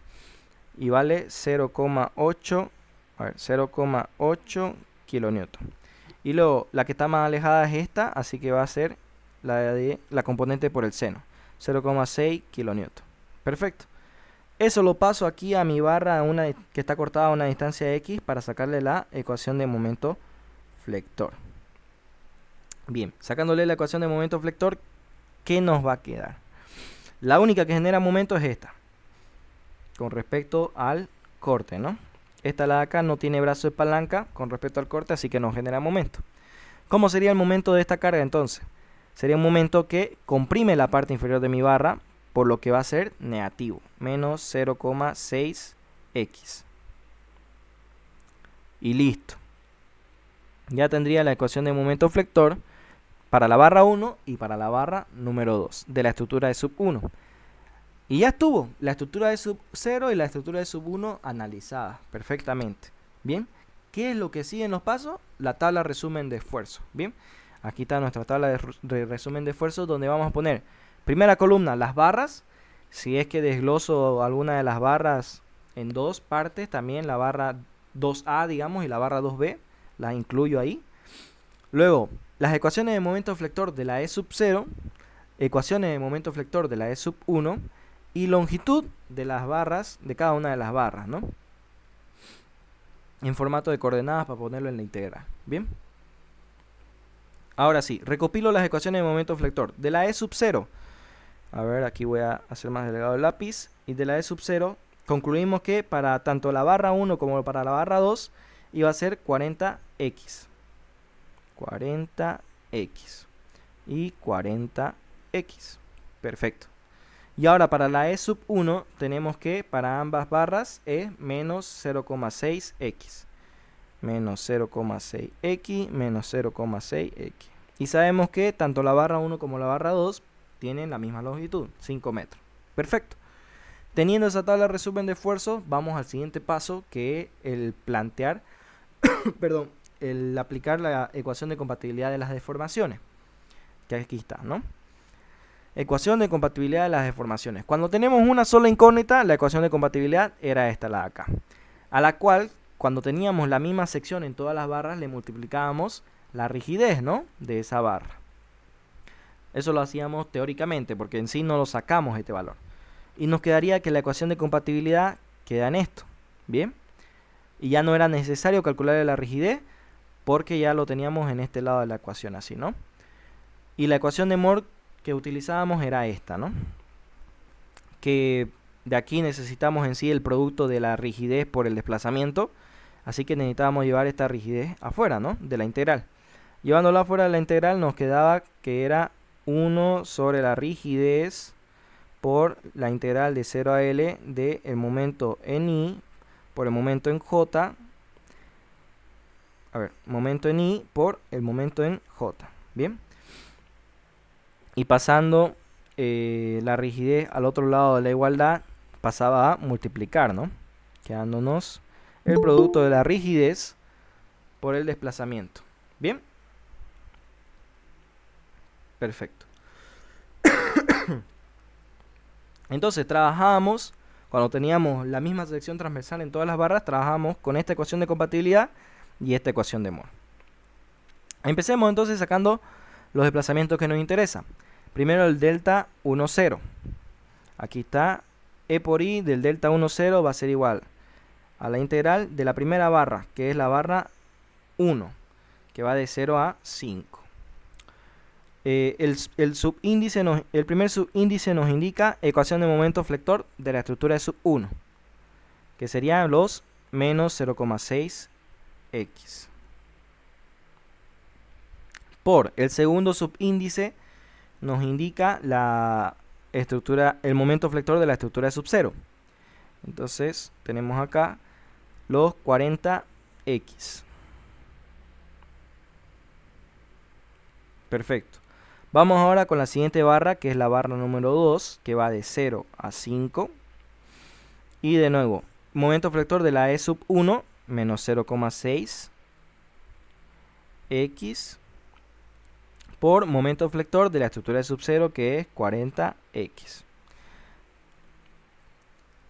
Y vale 0,8 kilonewton. Y luego la que está más alejada es esta, así que va a ser la componente por el seno, 0,6 kilonewton. Perfecto. Eso lo paso aquí a mi barra que está cortada a una distancia x para sacarle la ecuación de momento flector. Bien, sacándole la ecuación de momento flector, ¿qué nos va a quedar? La única que genera momento es esta, con respecto al corte, ¿no? Esta la de acá no tiene brazo de palanca con respecto al corte, así que no genera momento. ¿Cómo sería el momento de esta carga entonces? Sería un momento que comprime la parte inferior de mi barra, por lo que va a ser negativo, menos 0,6x. Y listo. Ya tendría la ecuación de momento flector para la barra 1 y para la barra número 2 de la estructura de sub 1. Y ya estuvo la estructura de sub 0 y la estructura de sub 1 analizadas perfectamente. Bien, ¿qué es lo que sigue en los pasos? La tabla resumen de esfuerzo. Bien, aquí está nuestra tabla de resumen de esfuerzo, donde vamos a poner primera columna las barras. Si es que desgloso alguna de las barras en dos partes, también la barra 2A, digamos, y la barra 2B, las incluyo ahí. Luego, las ecuaciones de momento flector de la E sub 0, ecuaciones de momento flector de la E sub 1, y longitud de las barras, de cada una de las barras, ¿no? En formato de coordenadas para ponerlo en la integral. Bien. Ahora sí, recopilo las ecuaciones de momento flector. De la E sub 0, a ver, aquí voy a hacer más delgado el lápiz. Y de la E sub 0, concluimos que para tanto la barra 1 como para la barra 2, iba a ser 40x. 40x. Y 40x. Perfecto. Y ahora para la E sub 1 tenemos que para ambas barras es menos 0,6x. Menos 0,6x menos 0,6x. Y sabemos que tanto la barra 1 como la barra 2 tienen la misma longitud, 5 metros. Perfecto. Teniendo esa tabla de resumen de esfuerzo, vamos al siguiente paso, que es el plantear, perdón, el aplicar la ecuación de compatibilidad de las deformaciones. Que aquí está, ¿no? Ecuación de compatibilidad de las deformaciones. Cuando tenemos una sola incógnita, la ecuación de compatibilidad era esta, la de acá. A la cual, cuando teníamos la misma sección en todas las barras, le multiplicábamos la rigidez, ¿no?, de esa barra. Eso lo hacíamos teóricamente, porque en sí no lo sacamos este valor. Y nos quedaría que la ecuación de compatibilidad queda en esto. ¿Bien? Y ya no era necesario calcular la rigidez, porque ya lo teníamos en este lado de la ecuación, así, ¿no? Y la ecuación de Moore que utilizábamos era esta, ¿no? Que de aquí necesitamos en sí el producto de la rigidez por el desplazamiento, así que necesitábamos llevar esta rigidez afuera, ¿no?, de la integral. Llevándola afuera de la integral nos quedaba que era 1 sobre la rigidez por la integral de 0 a L de el momento en I por el momento en J. A ver, momento en I por el momento en J. Bien. Y pasando la rigidez al otro lado de la igualdad, pasaba a multiplicar, ¿no? Quedándonos el producto de la rigidez por el desplazamiento. Bien. Perfecto. Entonces trabajábamos, cuando teníamos la misma sección transversal en todas las barras, trabajábamos con esta ecuación de compatibilidad y esta ecuación de Moore. Empecemos entonces sacando los desplazamientos que nos interesan. Primero el delta 1, 0. Aquí está, E por I del delta 1, 0 va a ser igual a la integral de la primera barra, que es la barra 1, que va de 0 a 5. El primer subíndice nos indica ecuación de momento flector de la estructura de sub 1, que serían los menos 0,6x. Por el segundo subíndice nos indica la estructura, el momento flector de la estructura de sub 0. Entonces tenemos acá los 40x. Perfecto. Vamos ahora con la siguiente barra, que es la barra número 2, que va de 0 a 5. Y de nuevo, momento flector de la E sub 1, menos 0,6 x por momento flector de la estructura de sub 0, que es 40x.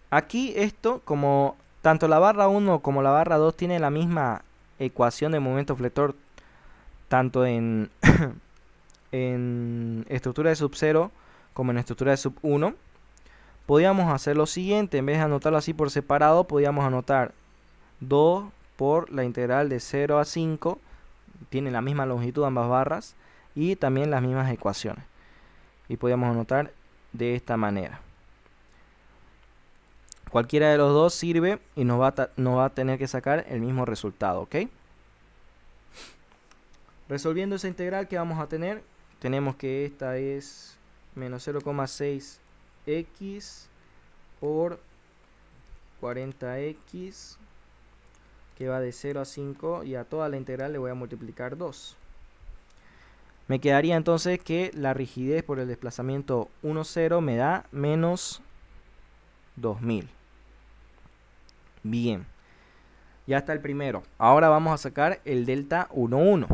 Aquí esto, como tanto la barra 1 como la barra 2 tienen la misma ecuación de momento flector, tanto en en estructura de sub 0 como en estructura de sub 1, podíamos hacer lo siguiente. En vez de anotarlo así por separado, podíamos anotar 2 por la integral de 0 a 5, tienen la misma longitud ambas barras y también las mismas ecuaciones, y podíamos anotar de esta manera. Cualquiera de los dos sirve y nos va a tener que sacar el mismo resultado, ¿ok? Resolviendo esa integral, que vamos a tener? Tenemos que esta es menos 0,6x por 40x, que va de 0 a 5, y a toda la integral le voy a multiplicar 2. Me quedaría entonces que la rigidez por el desplazamiento 1, 0 me da menos 2000. Bien, ya está el primero. Ahora vamos a sacar el delta 1, 1.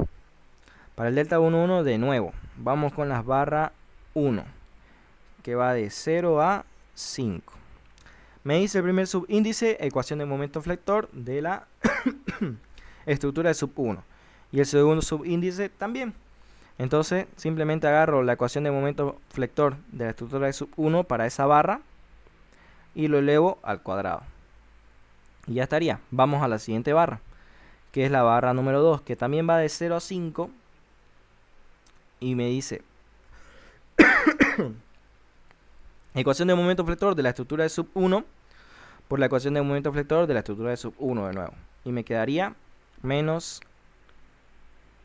Para el delta 1, 1 de nuevo, vamos con las barras 1, que va de 0 a 5. Me dice el primer subíndice, ecuación de momento flector de la estructura de sub 1. Y el segundo subíndice también. Entonces simplemente agarro la ecuación de momento flector de la estructura de sub 1 para esa barra y lo elevo al cuadrado. Y ya estaría. Vamos a la siguiente barra, que es la barra número 2, que también va de 0 a 5. Y me dice ecuación de momento flector de la estructura de sub 1 por la ecuación de momento flector de la estructura de sub 1 de nuevo. Y me quedaría menos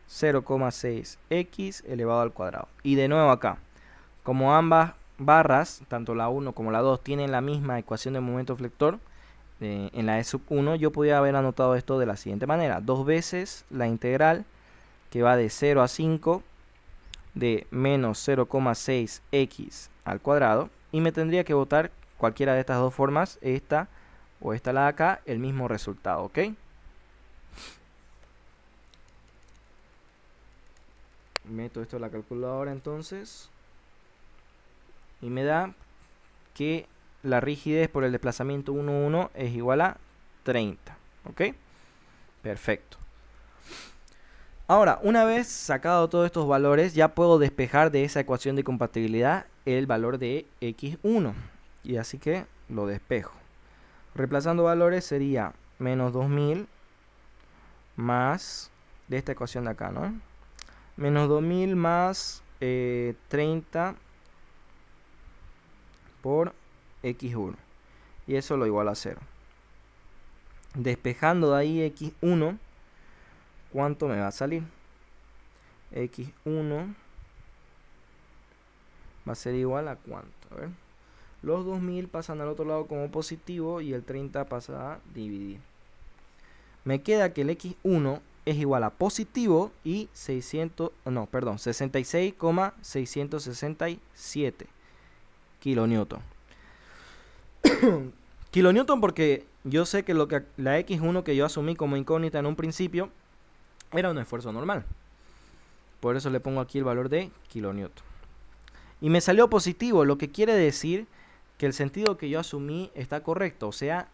0,6x elevado al cuadrado. Y de nuevo acá, como ambas barras, tanto la 1 como la 2, tienen la misma ecuación de momento flector en la E sub 1, yo podría haber anotado esto de la siguiente manera. 2 veces la integral, que va de 0 a 5, de menos 0,6x al cuadrado, y me tendría que botar cualquiera de estas dos formas, esta o esta la de acá, el mismo resultado, ¿ok? Meto esto en la calculadora entonces y me da que la rigidez por el desplazamiento 1, 1 es igual a 30, ¿ok? Perfecto. Ahora, una vez sacado todos estos valores, ya puedo despejar de esa ecuación de compatibilidad el valor de x1. Y así que lo despejo. Reemplazando valores sería menos 2000 más de esta ecuación de acá, ¿no? Menos 2000 más 30 por x1. Y eso lo iguala a 0. Despejando de ahí x1, ¿cuánto me va a salir? X1 va a ser igual a ¿cuánto? A ver. Los 2000 pasan al otro lado como positivo y el 30 pasa a dividir. Me queda que el X1 es igual a positivo y 66,667 kilonewton. Kilonewton porque yo sé que la X1 que yo asumí como incógnita en un principio era un esfuerzo normal. Por eso le pongo aquí el valor de kilonewton. Y me salió positivo, lo que quiere decir que el sentido que yo asumí está correcto. O sea,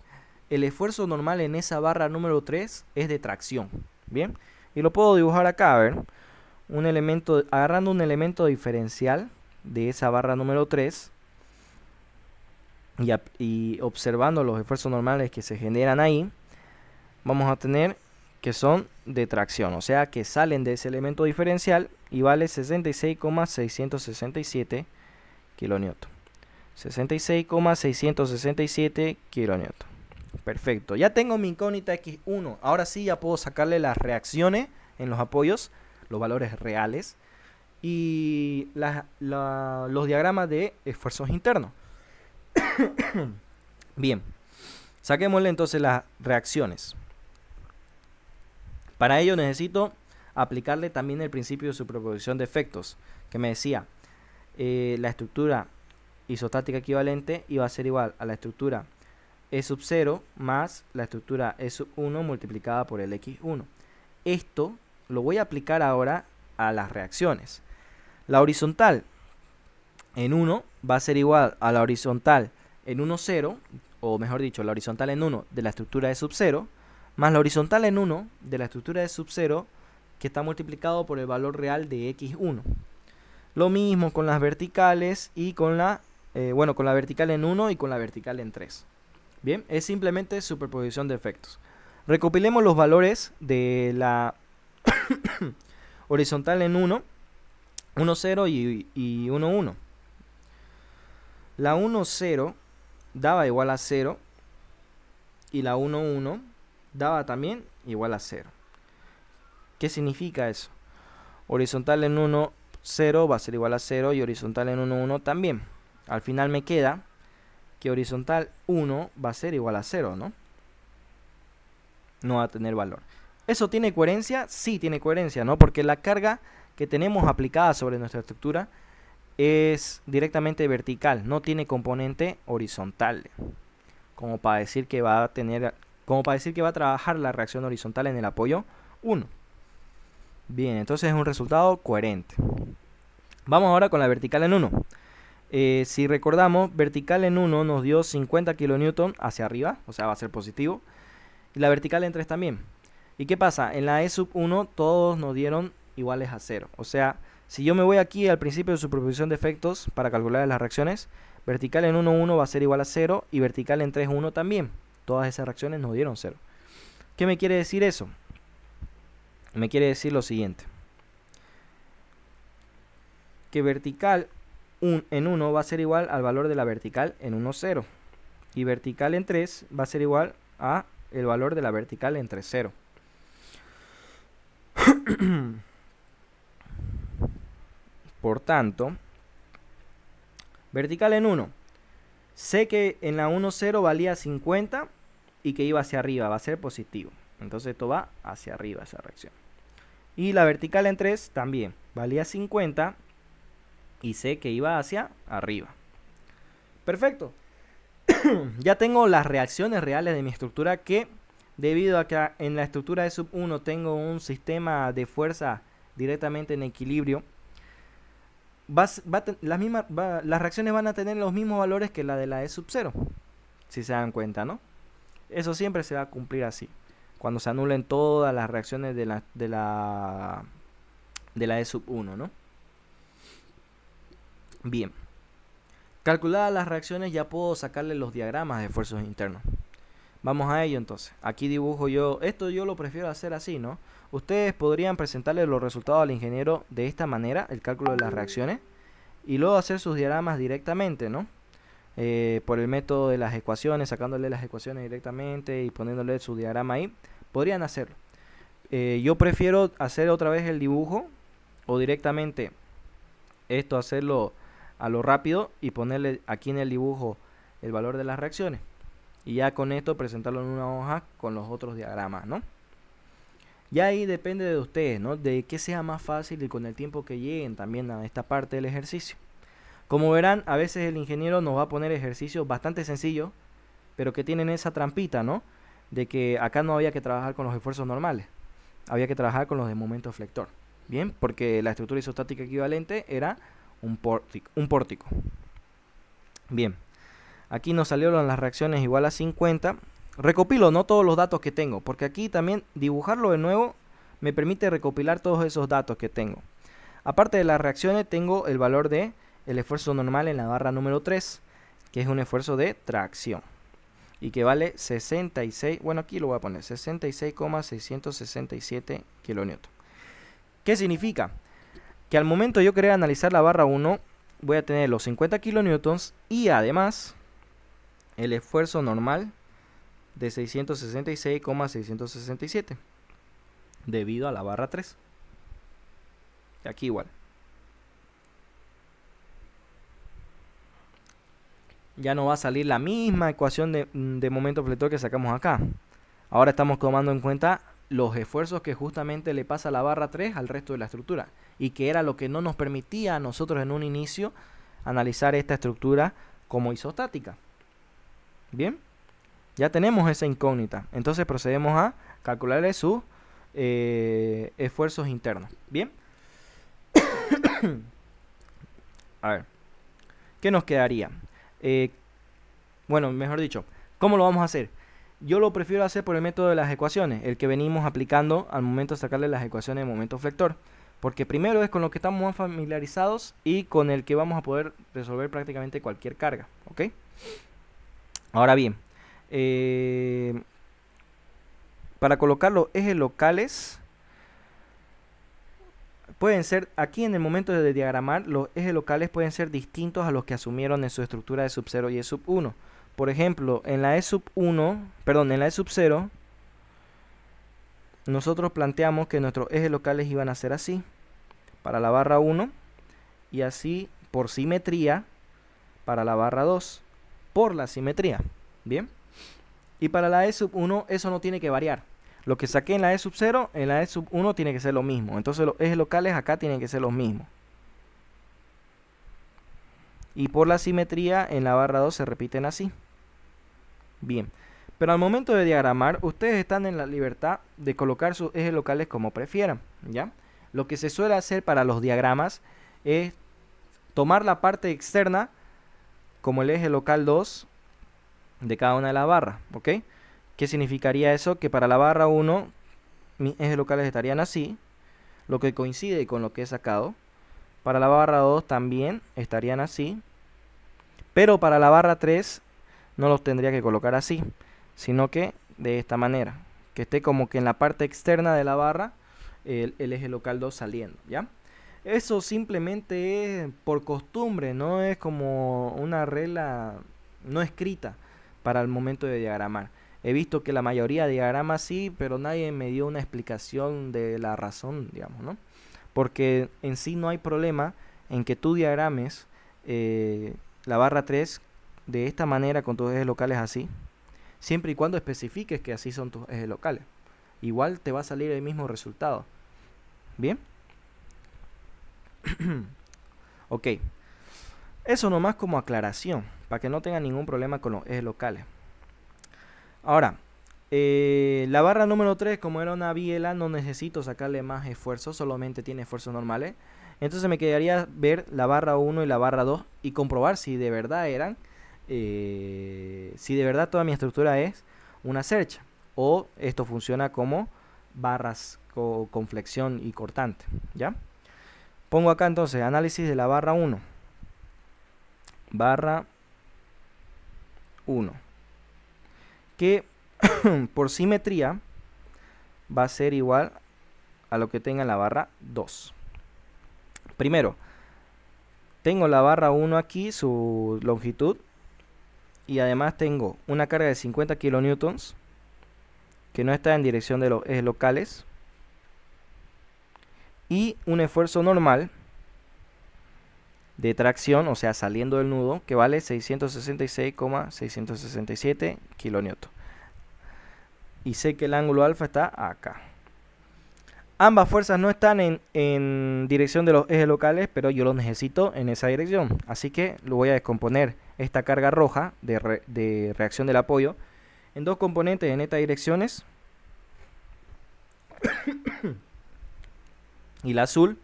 el esfuerzo normal en esa barra número 3 es de tracción. Bien, y lo puedo dibujar acá, a ver. Un elemento, agarrando un elemento diferencial de esa barra número 3 y observando los esfuerzos normales que se generan ahí, vamos a tener que son de tracción, o sea que salen de ese elemento diferencial y vale 66,667 kilonewton. 66,667 kilonewton. Perfecto, ya tengo mi incógnita X1. Ahora sí ya puedo sacarle las reacciones en los apoyos, los valores reales y los diagramas de esfuerzos internos. Bien, saquémosle entonces las reacciones. Para ello necesito aplicarle también el principio de superposición de efectos, que me decía la estructura isostática equivalente iba a ser igual a la estructura E sub 0 más la estructura E sub 1 multiplicada por el X1. Esto lo voy a aplicar ahora a las reacciones. La horizontal en 1 va a ser igual a la horizontal en 1, 0, o mejor dicho, la horizontal en 1 de la estructura E sub 0, más la horizontal en 1 de la estructura E sub 0, que está multiplicado por el valor real de X1. Lo mismo con las verticales y con la, con la vertical en 1 y con la vertical en 3. Bien, es simplemente superposición de efectos. Recopilemos los valores de la horizontal en 1, 1, 0 y 1, 1. La 1, 0 daba igual a 0 y la 1, 1 daba también igual a 0. ¿Qué significa eso? Horizontal en 1, 0 va a ser igual a 0 y horizontal en 1, 1 también. Al final me queda que horizontal 1 va a ser igual a 0, ¿no? No va a tener valor. ¿Eso tiene coherencia? Sí tiene coherencia, ¿no? Porque la carga que tenemos aplicada sobre nuestra estructura es directamente vertical, no tiene componente horizontal. Como para decir que va a trabajar la reacción horizontal en el apoyo 1. Bien, entonces es un resultado coherente. Vamos ahora con la vertical en 1. Si recordamos, vertical en 1 nos dio 50 kN hacia arriba, o sea, va a ser positivo. Y la vertical en 3 también. ¿Y qué pasa? En la E sub 1 todos nos dieron iguales a 0. O sea, si yo me voy aquí al principio de superposición de efectos para calcular las reacciones, vertical en 1, 1 va a ser igual a 0 y vertical en 3, 1 también. Todas esas reacciones nos dieron 0. ¿Qué me quiere decir eso? Me quiere decir lo siguiente. Que vertical en 1 va a ser igual al valor de la vertical en 1, 0. Y vertical en 3 va a ser igual a el valor de la vertical en 3, 0. Por tanto, vertical en 1. Sé que en la 1, 0 valía 50 y que iba hacia arriba, va a ser positivo. Entonces esto va hacia arriba, esa reacción. Y la vertical en 3 también valía 50 y sé que iba hacia arriba. Perfecto. Ya tengo las reacciones reales de mi estructura, que debido a que en la estructura de sub 1 tengo un sistema de fuerza directamente en equilibrio, las reacciones van a tener los mismos valores que la de la E sub 0, si se dan cuenta, ¿no? Eso siempre se va a cumplir así, cuando se anulen todas las reacciones de la E sub 1, ¿no? Bien. Calculadas las reacciones, ya puedo sacarle los diagramas de esfuerzos internos. Vamos a ello entonces. Aquí dibujo yo. Esto yo lo prefiero hacer así, ¿no? Ustedes podrían presentarle los resultados al ingeniero de esta manera, el cálculo de las reacciones, y luego hacer sus diagramas directamente, ¿no? Por el método de las ecuaciones, sacándole las ecuaciones directamente y poniéndole su diagrama ahí. Podrían hacerlo. Yo prefiero hacer otra vez el dibujo o directamente esto hacerlo a lo rápido y ponerle aquí en el dibujo el valor de las reacciones y ya con esto presentarlo en una hoja con los otros diagramas, ¿no? Ya ahí depende de ustedes, ¿no? De que sea más fácil y con el tiempo que lleguen también a esta parte del ejercicio. Como verán, a veces el ingeniero nos va a poner ejercicios bastante sencillos, pero que tienen esa trampita, ¿no? De que acá no había que trabajar con los esfuerzos normales, había que trabajar con los de momento flector. Bien, porque la estructura isostática equivalente era un pórtico. Bien, Aquí nos salieron las reacciones igual a 50. Recopilo no todos los datos que tengo, porque aquí también dibujarlo de nuevo me permite recopilar todos esos datos que tengo. Aparte de las reacciones, tengo el valor de el esfuerzo normal en la barra número 3, que es un esfuerzo de tracción y que vale 66, bueno, aquí lo voy a poner 66,667 kilonewton. ¿Qué significa? Que al momento de yo querer analizar la barra 1, voy a tener los 50 kilonewtons y además el esfuerzo normal de 666,667 debido a la barra 3. Y aquí igual. Ya no va a salir la misma ecuación de momento fletor que sacamos acá. Ahora estamos tomando en cuenta los esfuerzos que justamente le pasa a la barra 3 al resto de la estructura, y que era lo que no nos permitía a nosotros en un inicio analizar esta estructura como isostática. Bien, ya tenemos esa incógnita. Entonces procedemos a calcularle sus esfuerzos internos. Bien. A ver, ¿qué nos quedaría? Bueno, mejor dicho, ¿cómo lo vamos a hacer? Yo lo prefiero hacer por el método de las ecuaciones, el que venimos aplicando al momento de sacarle las ecuaciones de momento flector, porque primero es con lo que estamos más familiarizados y con el que vamos a poder resolver prácticamente cualquier carga, ¿ok? Ahora bien, para colocar los ejes locales, pueden ser, aquí en el momento de diagramar, los ejes locales pueden ser distintos a los que asumieron en su estructura de sub 0 y E sub 1. Por ejemplo, en la E sub 1, perdón, en la E sub 0, nosotros planteamos que nuestros ejes locales iban a ser así, para la barra 1, y así por simetría, para la barra 2, por la simetría. Bien. Y para la E sub 1, eso no tiene que variar. Lo que saqué en la E sub 0, en la E sub 1 tiene que ser lo mismo. Entonces los ejes locales acá tienen que ser los mismos. Y por la simetría en la barra 2 se repiten así. Bien. Pero al momento de diagramar, ustedes están en la libertad de colocar sus ejes locales como prefieran, ¿ya? Lo que se suele hacer para los diagramas es tomar la parte externa como el eje local 2 de cada una de las barras, ¿ok? ¿Qué significaría eso? Que para la barra 1 mis ejes locales estarían así, lo que coincide con lo que he sacado. Para la barra 2 también estarían así, pero para la barra 3 no los tendría que colocar así, sino que de esta manera, que esté como que en la parte externa de la barra el eje local 2 saliendo, ¿ya? Eso simplemente es por costumbre, no es como una regla no escrita para el momento de diagramar. He visto que la mayoría diagrama sí, pero nadie me dio una explicación de la razón, digamos, ¿no? Porque en sí no hay problema en que tú diagrames la barra 3 de esta manera con tus ejes locales así, siempre y cuando especifiques que así son tus ejes locales. Igual te va a salir el mismo resultado. ¿Bien? Ok. Eso nomás como aclaración, para que no tengan ningún problema con los ejes locales. Ahora, la barra número 3, como era una biela, no necesito sacarle más esfuerzo, solamente tiene esfuerzos normales. Entonces me quedaría ver la barra 1 y la barra 2 y comprobar si de verdad eran, si de verdad toda mi estructura es una cercha, o esto funciona como barras con flexión y cortante, ¿ya? Pongo acá entonces análisis de la barra 1. Barra 1. Que por simetría va a ser igual a lo que tenga en la barra 2. Primero, tengo la barra 1 aquí, su longitud, y además tengo una carga de 50 kilonewtons que no está en dirección de los ejes locales, y un esfuerzo normal de tracción, o sea, saliendo del nudo, que vale 666,667 kilonewtons. Y sé que el ángulo alfa está acá. Ambas fuerzas no están en dirección de los ejes locales, pero yo los necesito en esa dirección. Así que lo voy a descomponer esta carga roja de reacción del apoyo en dos componentes en estas direcciones. Y la azul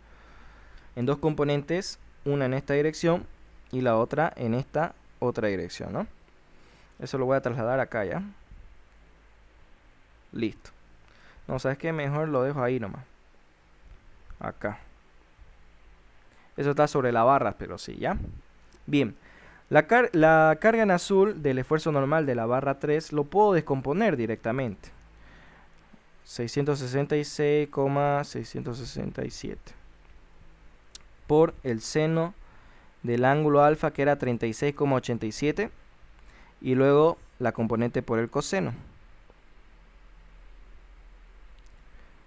en dos componentes, una en esta dirección y la otra en esta otra dirección, ¿no? Eso lo voy a trasladar acá ya. Listo. No, ¿sabes qué? Mejor lo dejo ahí nomás. Acá. Eso está sobre la barra, pero sí, ¿ya? Bien. La carga en azul del esfuerzo normal de la barra 3 lo puedo descomponer directamente. 666,667 por el seno del ángulo alfa, que era 36,87, y luego la componente por el coseno,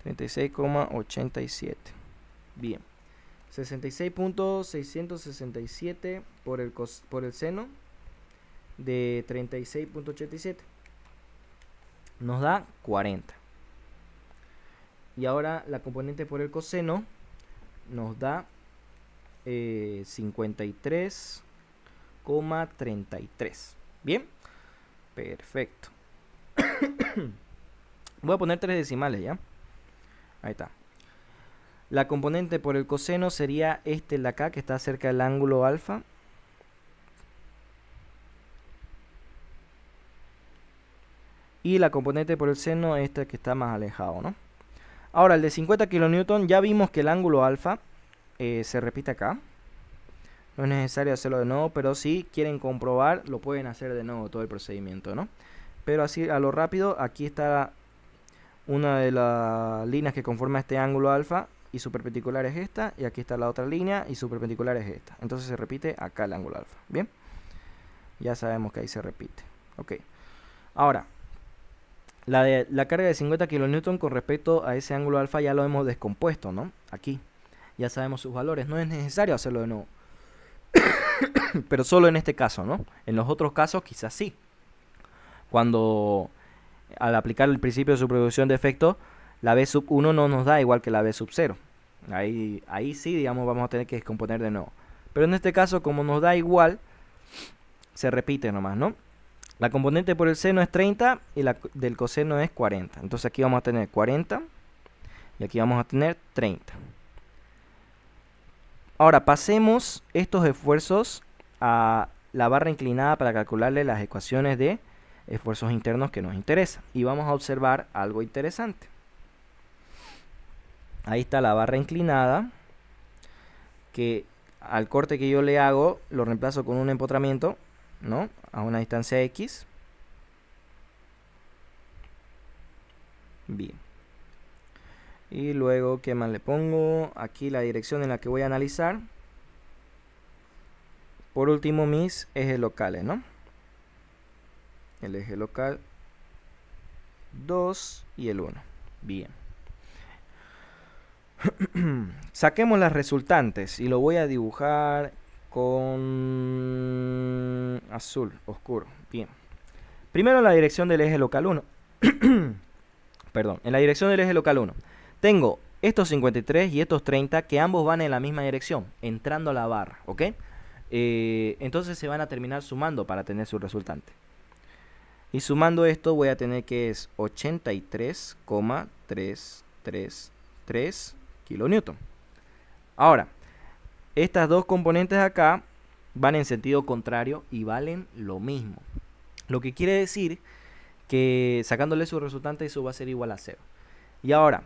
36,87. Bien, 66.667 por el seno de 36,87 nos da 40. Y ahora la componente por el coseno nos da 53,33. Bien, perfecto. Voy a poner 3 decimales ya. Ahí está. La componente por el coseno sería el de acá, que está cerca del ángulo alfa. Y la componente por el seno es que está más alejado, ¿no? Ahora, el de 50 kN, ya vimos que el ángulo alfa se repite acá. No es necesario hacerlo de nuevo, pero si quieren comprobar, lo pueden hacer de nuevo todo el procedimiento, ¿no? Pero así a lo rápido, aquí está una de las líneas que conforma este ángulo alfa, y su perpendicular es esta, y aquí está la otra línea, y su perpendicular es esta. Entonces se repite acá el ángulo alfa, ¿bien? Ya sabemos que ahí se repite. Ok. Ahora, la carga de 50 kN con respecto a ese ángulo alfa ya lo hemos descompuesto, ¿no? Aquí. Ya sabemos sus valores. No es necesario hacerlo de nuevo. Pero solo en este caso, ¿no? En los otros casos quizás sí. Cuando al aplicar el principio de superposición de efectos, la B sub 1 no nos da igual que la B sub 0. Ahí sí, digamos, vamos a tener que descomponer de nuevo. Pero en este caso, como nos da igual, se repite nomás, ¿no? La componente por el seno es 30 y la del coseno es 40. Entonces aquí vamos a tener 40 y aquí vamos a tener 30. Ahora pasemos estos esfuerzos a la barra inclinada para calcularle las ecuaciones de esfuerzos internos que nos interesan. Y vamos a observar algo interesante. Ahí está la barra inclinada, que al corte que yo le hago lo reemplazo con un empotramiento, ¿no? A una distancia X. Bien. Y luego, ¿qué más le pongo? Aquí la dirección en la que voy a analizar. Por último, mis ejes locales, ¿no? El eje local 2 y el 1. Bien. Saquemos las resultantes y lo voy a dibujar con azul oscuro. Bien. Primero la dirección del eje local 1. Perdón, en la dirección del eje local 1. Tengo estos 53 y estos 30 que ambos van en la misma dirección, entrando a la barra, ¿ok? Entonces se van a terminar sumando para tener su resultante. Y sumando esto voy a tener que es 83,333 kilonewton. Ahora, estas dos componentes acá van en sentido contrario y valen lo mismo. Lo que quiere decir que sacándole su resultante eso va a ser igual a 0. Y ahora,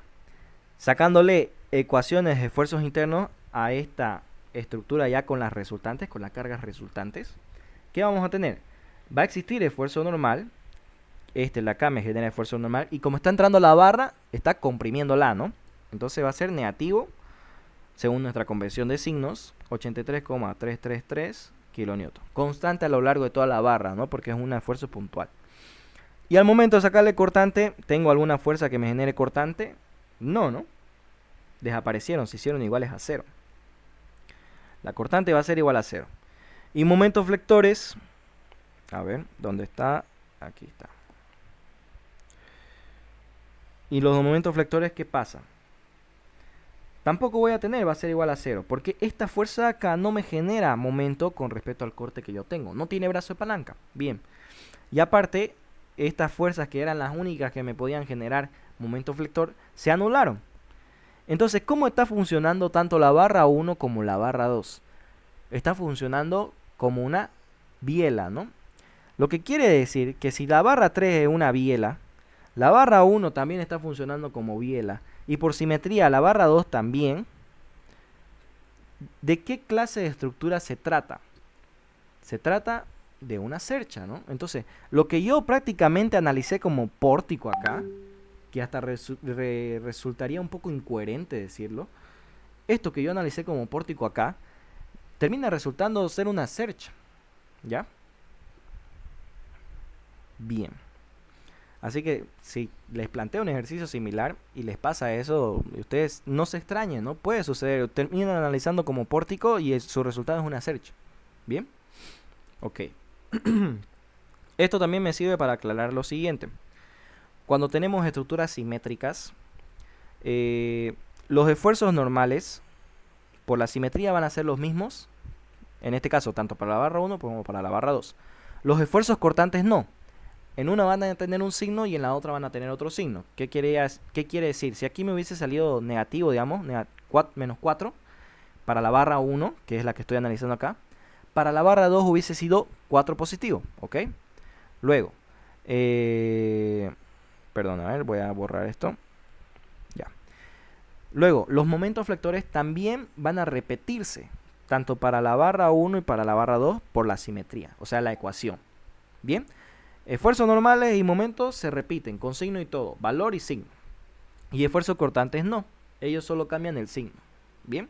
sacándole ecuaciones de esfuerzos internos a esta estructura ya con las resultantes, con las cargas resultantes, ¿qué vamos a tener? Va a existir esfuerzo normal. La K me genera esfuerzo normal. Y como está entrando la barra, está comprimiéndola, ¿no? Entonces va a ser negativo, según nuestra convención de signos, 83,333 kilonewton. Constante a lo largo de toda la barra, ¿no? Porque es un esfuerzo puntual. Y al momento de sacarle cortante, ¿tengo alguna fuerza que me genere cortante? No. Desaparecieron, se hicieron iguales a 0. La cortante va a ser igual a 0. Y momentos flectores, a ver, ¿dónde está? Aquí está. Y los momentos flectores, ¿qué pasa? Tampoco voy a tener, va a ser igual a 0. Porque esta fuerza acá no me genera momento con respecto al corte que yo tengo. No tiene brazo de palanca. Bien. Y aparte, estas fuerzas que eran las únicas que me podían generar momento flector, se anularon. Entonces, ¿cómo está funcionando tanto la barra 1 como la barra 2? Está funcionando como una biela, ¿no? Lo que quiere decir que si la barra 3 es una biela, la barra 1 también está funcionando como biela. Y por simetría la barra 2 también. ¿De qué clase de estructura se trata? Se trata de una cercha, ¿no? Entonces, lo que yo prácticamente analicé como pórtico acá, que hasta resultaría un poco incoherente decirlo, esto que yo analicé como pórtico acá, termina resultando ser una cercha, ¿ya? Bien. Así que si les planteo un ejercicio similar y les pasa eso, ustedes no se extrañen, ¿no? Puede suceder, terminan analizando como pórtico y su resultado es una cercha. ¿Bien? Ok. Esto también me sirve para aclarar lo siguiente. Cuando tenemos estructuras simétricas, los esfuerzos normales por la simetría van a ser los mismos, en este caso tanto para la barra 1 como para la barra 2. Los esfuerzos cortantes no. En una van a tener un signo y en la otra van a tener otro signo. ¿Qué quiere decir? Si aquí me hubiese salido negativo, digamos, menos 4, para la barra 1, que es la que estoy analizando acá, para la barra 2 hubiese sido 4 positivo, ¿ok? Luego, perdón, a ver, voy a borrar esto. Ya. Luego, los momentos flectores también van a repetirse, tanto para la barra 1 y para la barra 2, por la simetría, o sea, la ecuación. Bien. Esfuerzos normales y momentos se repiten con signo y todo, valor y signo. Y esfuerzos cortantes no, ellos solo cambian el signo. Bien.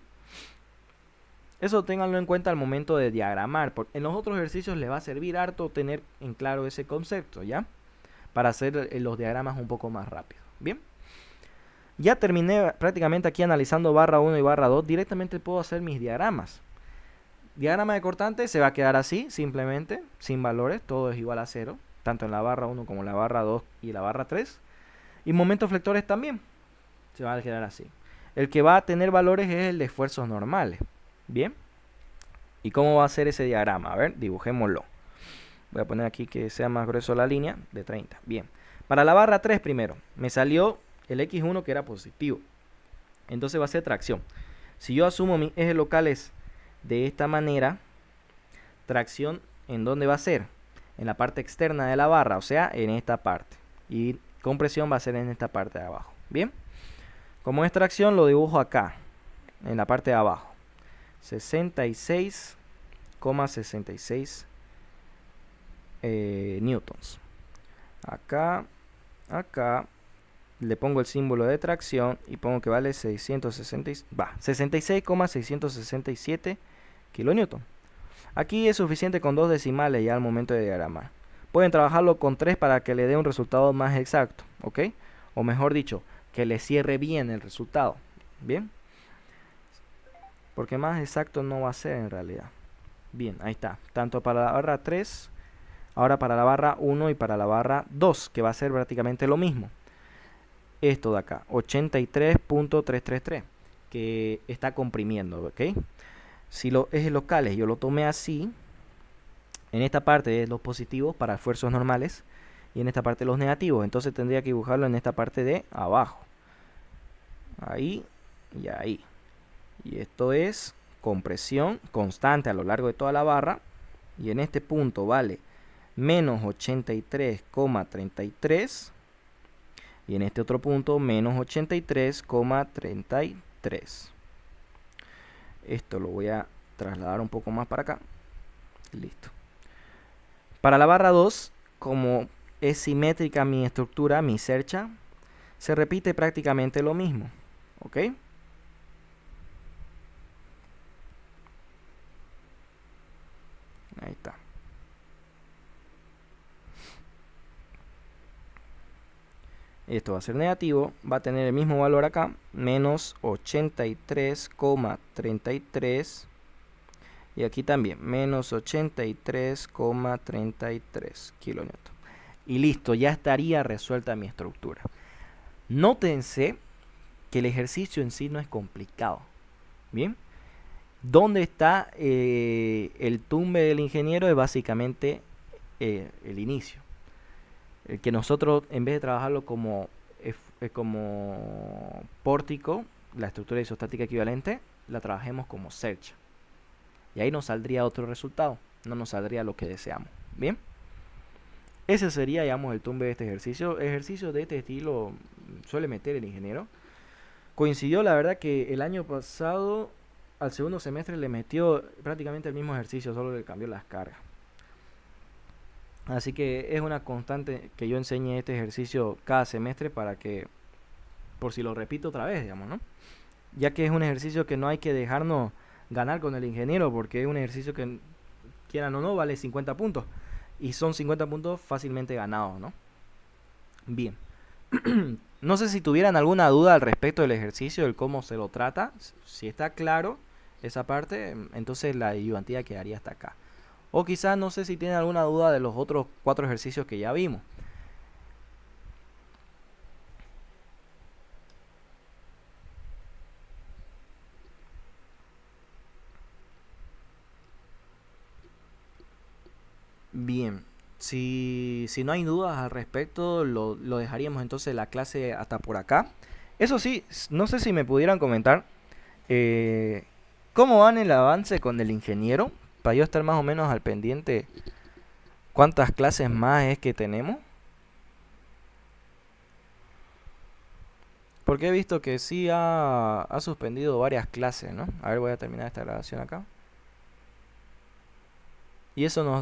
Eso ténganlo en cuenta al momento de diagramar, porque en los otros ejercicios les va a servir harto tener en claro ese concepto, ¿ya? Para hacer los diagramas un poco más rápido. Bien. Ya terminé prácticamente aquí analizando barra 1 y barra 2, directamente puedo hacer mis diagramas. Diagrama de cortante se va a quedar así, simplemente, sin valores, todo es igual a 0. Tanto en la barra 1 como en la barra 2 y la barra 3. Y momentos flectores también se va a quedar así. El que va a tener valores es el de esfuerzos normales. Bien. ¿Y cómo va a ser ese diagrama? A ver, dibujémoslo. Voy a poner aquí que sea más grueso la línea de 30. Bien. Para la barra 3 primero, me salió el X1 que era positivo. Entonces va a ser tracción. Si yo asumo mis ejes locales de esta manera, tracción, ¿en dónde va a ser? En la parte externa de la barra, o sea, en esta parte. Y compresión va a ser en esta parte de abajo. Bien. Como es tracción, lo dibujo acá, en la parte de abajo. 66,66 newtons. Acá, le pongo el símbolo de tracción y pongo que vale 66,667 kilonewton. Aquí es suficiente con 2 decimales ya al momento de diagramar. Pueden trabajarlo con 3 para que le dé un resultado más exacto, ¿ok? O mejor dicho, que le cierre bien el resultado. ¿Bien? Porque más exacto no va a ser en realidad. Bien, ahí está. Tanto para la barra 3, ahora para la barra 1 y para la barra 2, que va a ser prácticamente lo mismo. Esto de acá, 83.333, que está comprimiendo, ¿ok? Si los ejes locales yo lo tomé así, en esta parte es los positivos para esfuerzos normales y en esta parte los negativos. Entonces tendría que dibujarlo en esta parte de abajo. Ahí y ahí. Y esto es compresión constante a lo largo de toda la barra. Y en este punto vale menos 83,33. Y en este otro punto menos 83,33. Esto lo voy a trasladar un poco más para acá. Listo. Para la barra 2, como es simétrica mi estructura, mi cercha, se repite prácticamente lo mismo. ¿Ok? Ahí está. Esto va a ser negativo, va a tener el mismo valor acá, menos 83,33. Y aquí también, menos 83,33 kilonewton. Y listo, ya estaría resuelta mi estructura. Nótense que el ejercicio en sí no es complicado. Bien. ¿Dónde está el tumbe del ingeniero? Es básicamente el inicio. El que nosotros, en vez de trabajarlo como pórtico, la estructura isostática equivalente, la trabajemos como cercha. Y ahí nos saldría otro resultado. No nos saldría lo que deseamos. Bien. Ese sería, digamos, el tumbe de este ejercicio. Ejercicios de este estilo suele meter el ingeniero. Coincidió, la verdad, que el año pasado al segundo semestre le metió prácticamente el mismo ejercicio, solo le cambió las cargas. Así que es una constante que yo enseñe este ejercicio cada semestre para que, por si lo repito otra vez, digamos, ¿no? Ya que es un ejercicio que no hay que dejarnos ganar con el ingeniero, porque es un ejercicio que, quieran o no, vale 50 puntos. Y son 50 puntos fácilmente ganados, ¿no? Bien. No sé si tuvieran alguna duda al respecto del ejercicio, del cómo se lo trata. Si está claro esa parte, entonces la ayudantía quedaría hasta acá. O quizás no sé si tienen alguna duda de los otros 4 ejercicios que ya vimos. Bien, si no hay dudas al respecto, lo dejaríamos entonces la clase hasta por acá. Eso sí, no sé si me pudieran comentar eh, cómo van el avance con el ingeniero, para yo estar más o menos al pendiente cuántas clases más es que tenemos. Porque he visto que sí ha suspendido varias clases, ¿no? A ver, voy a terminar esta grabación acá. Y eso nos da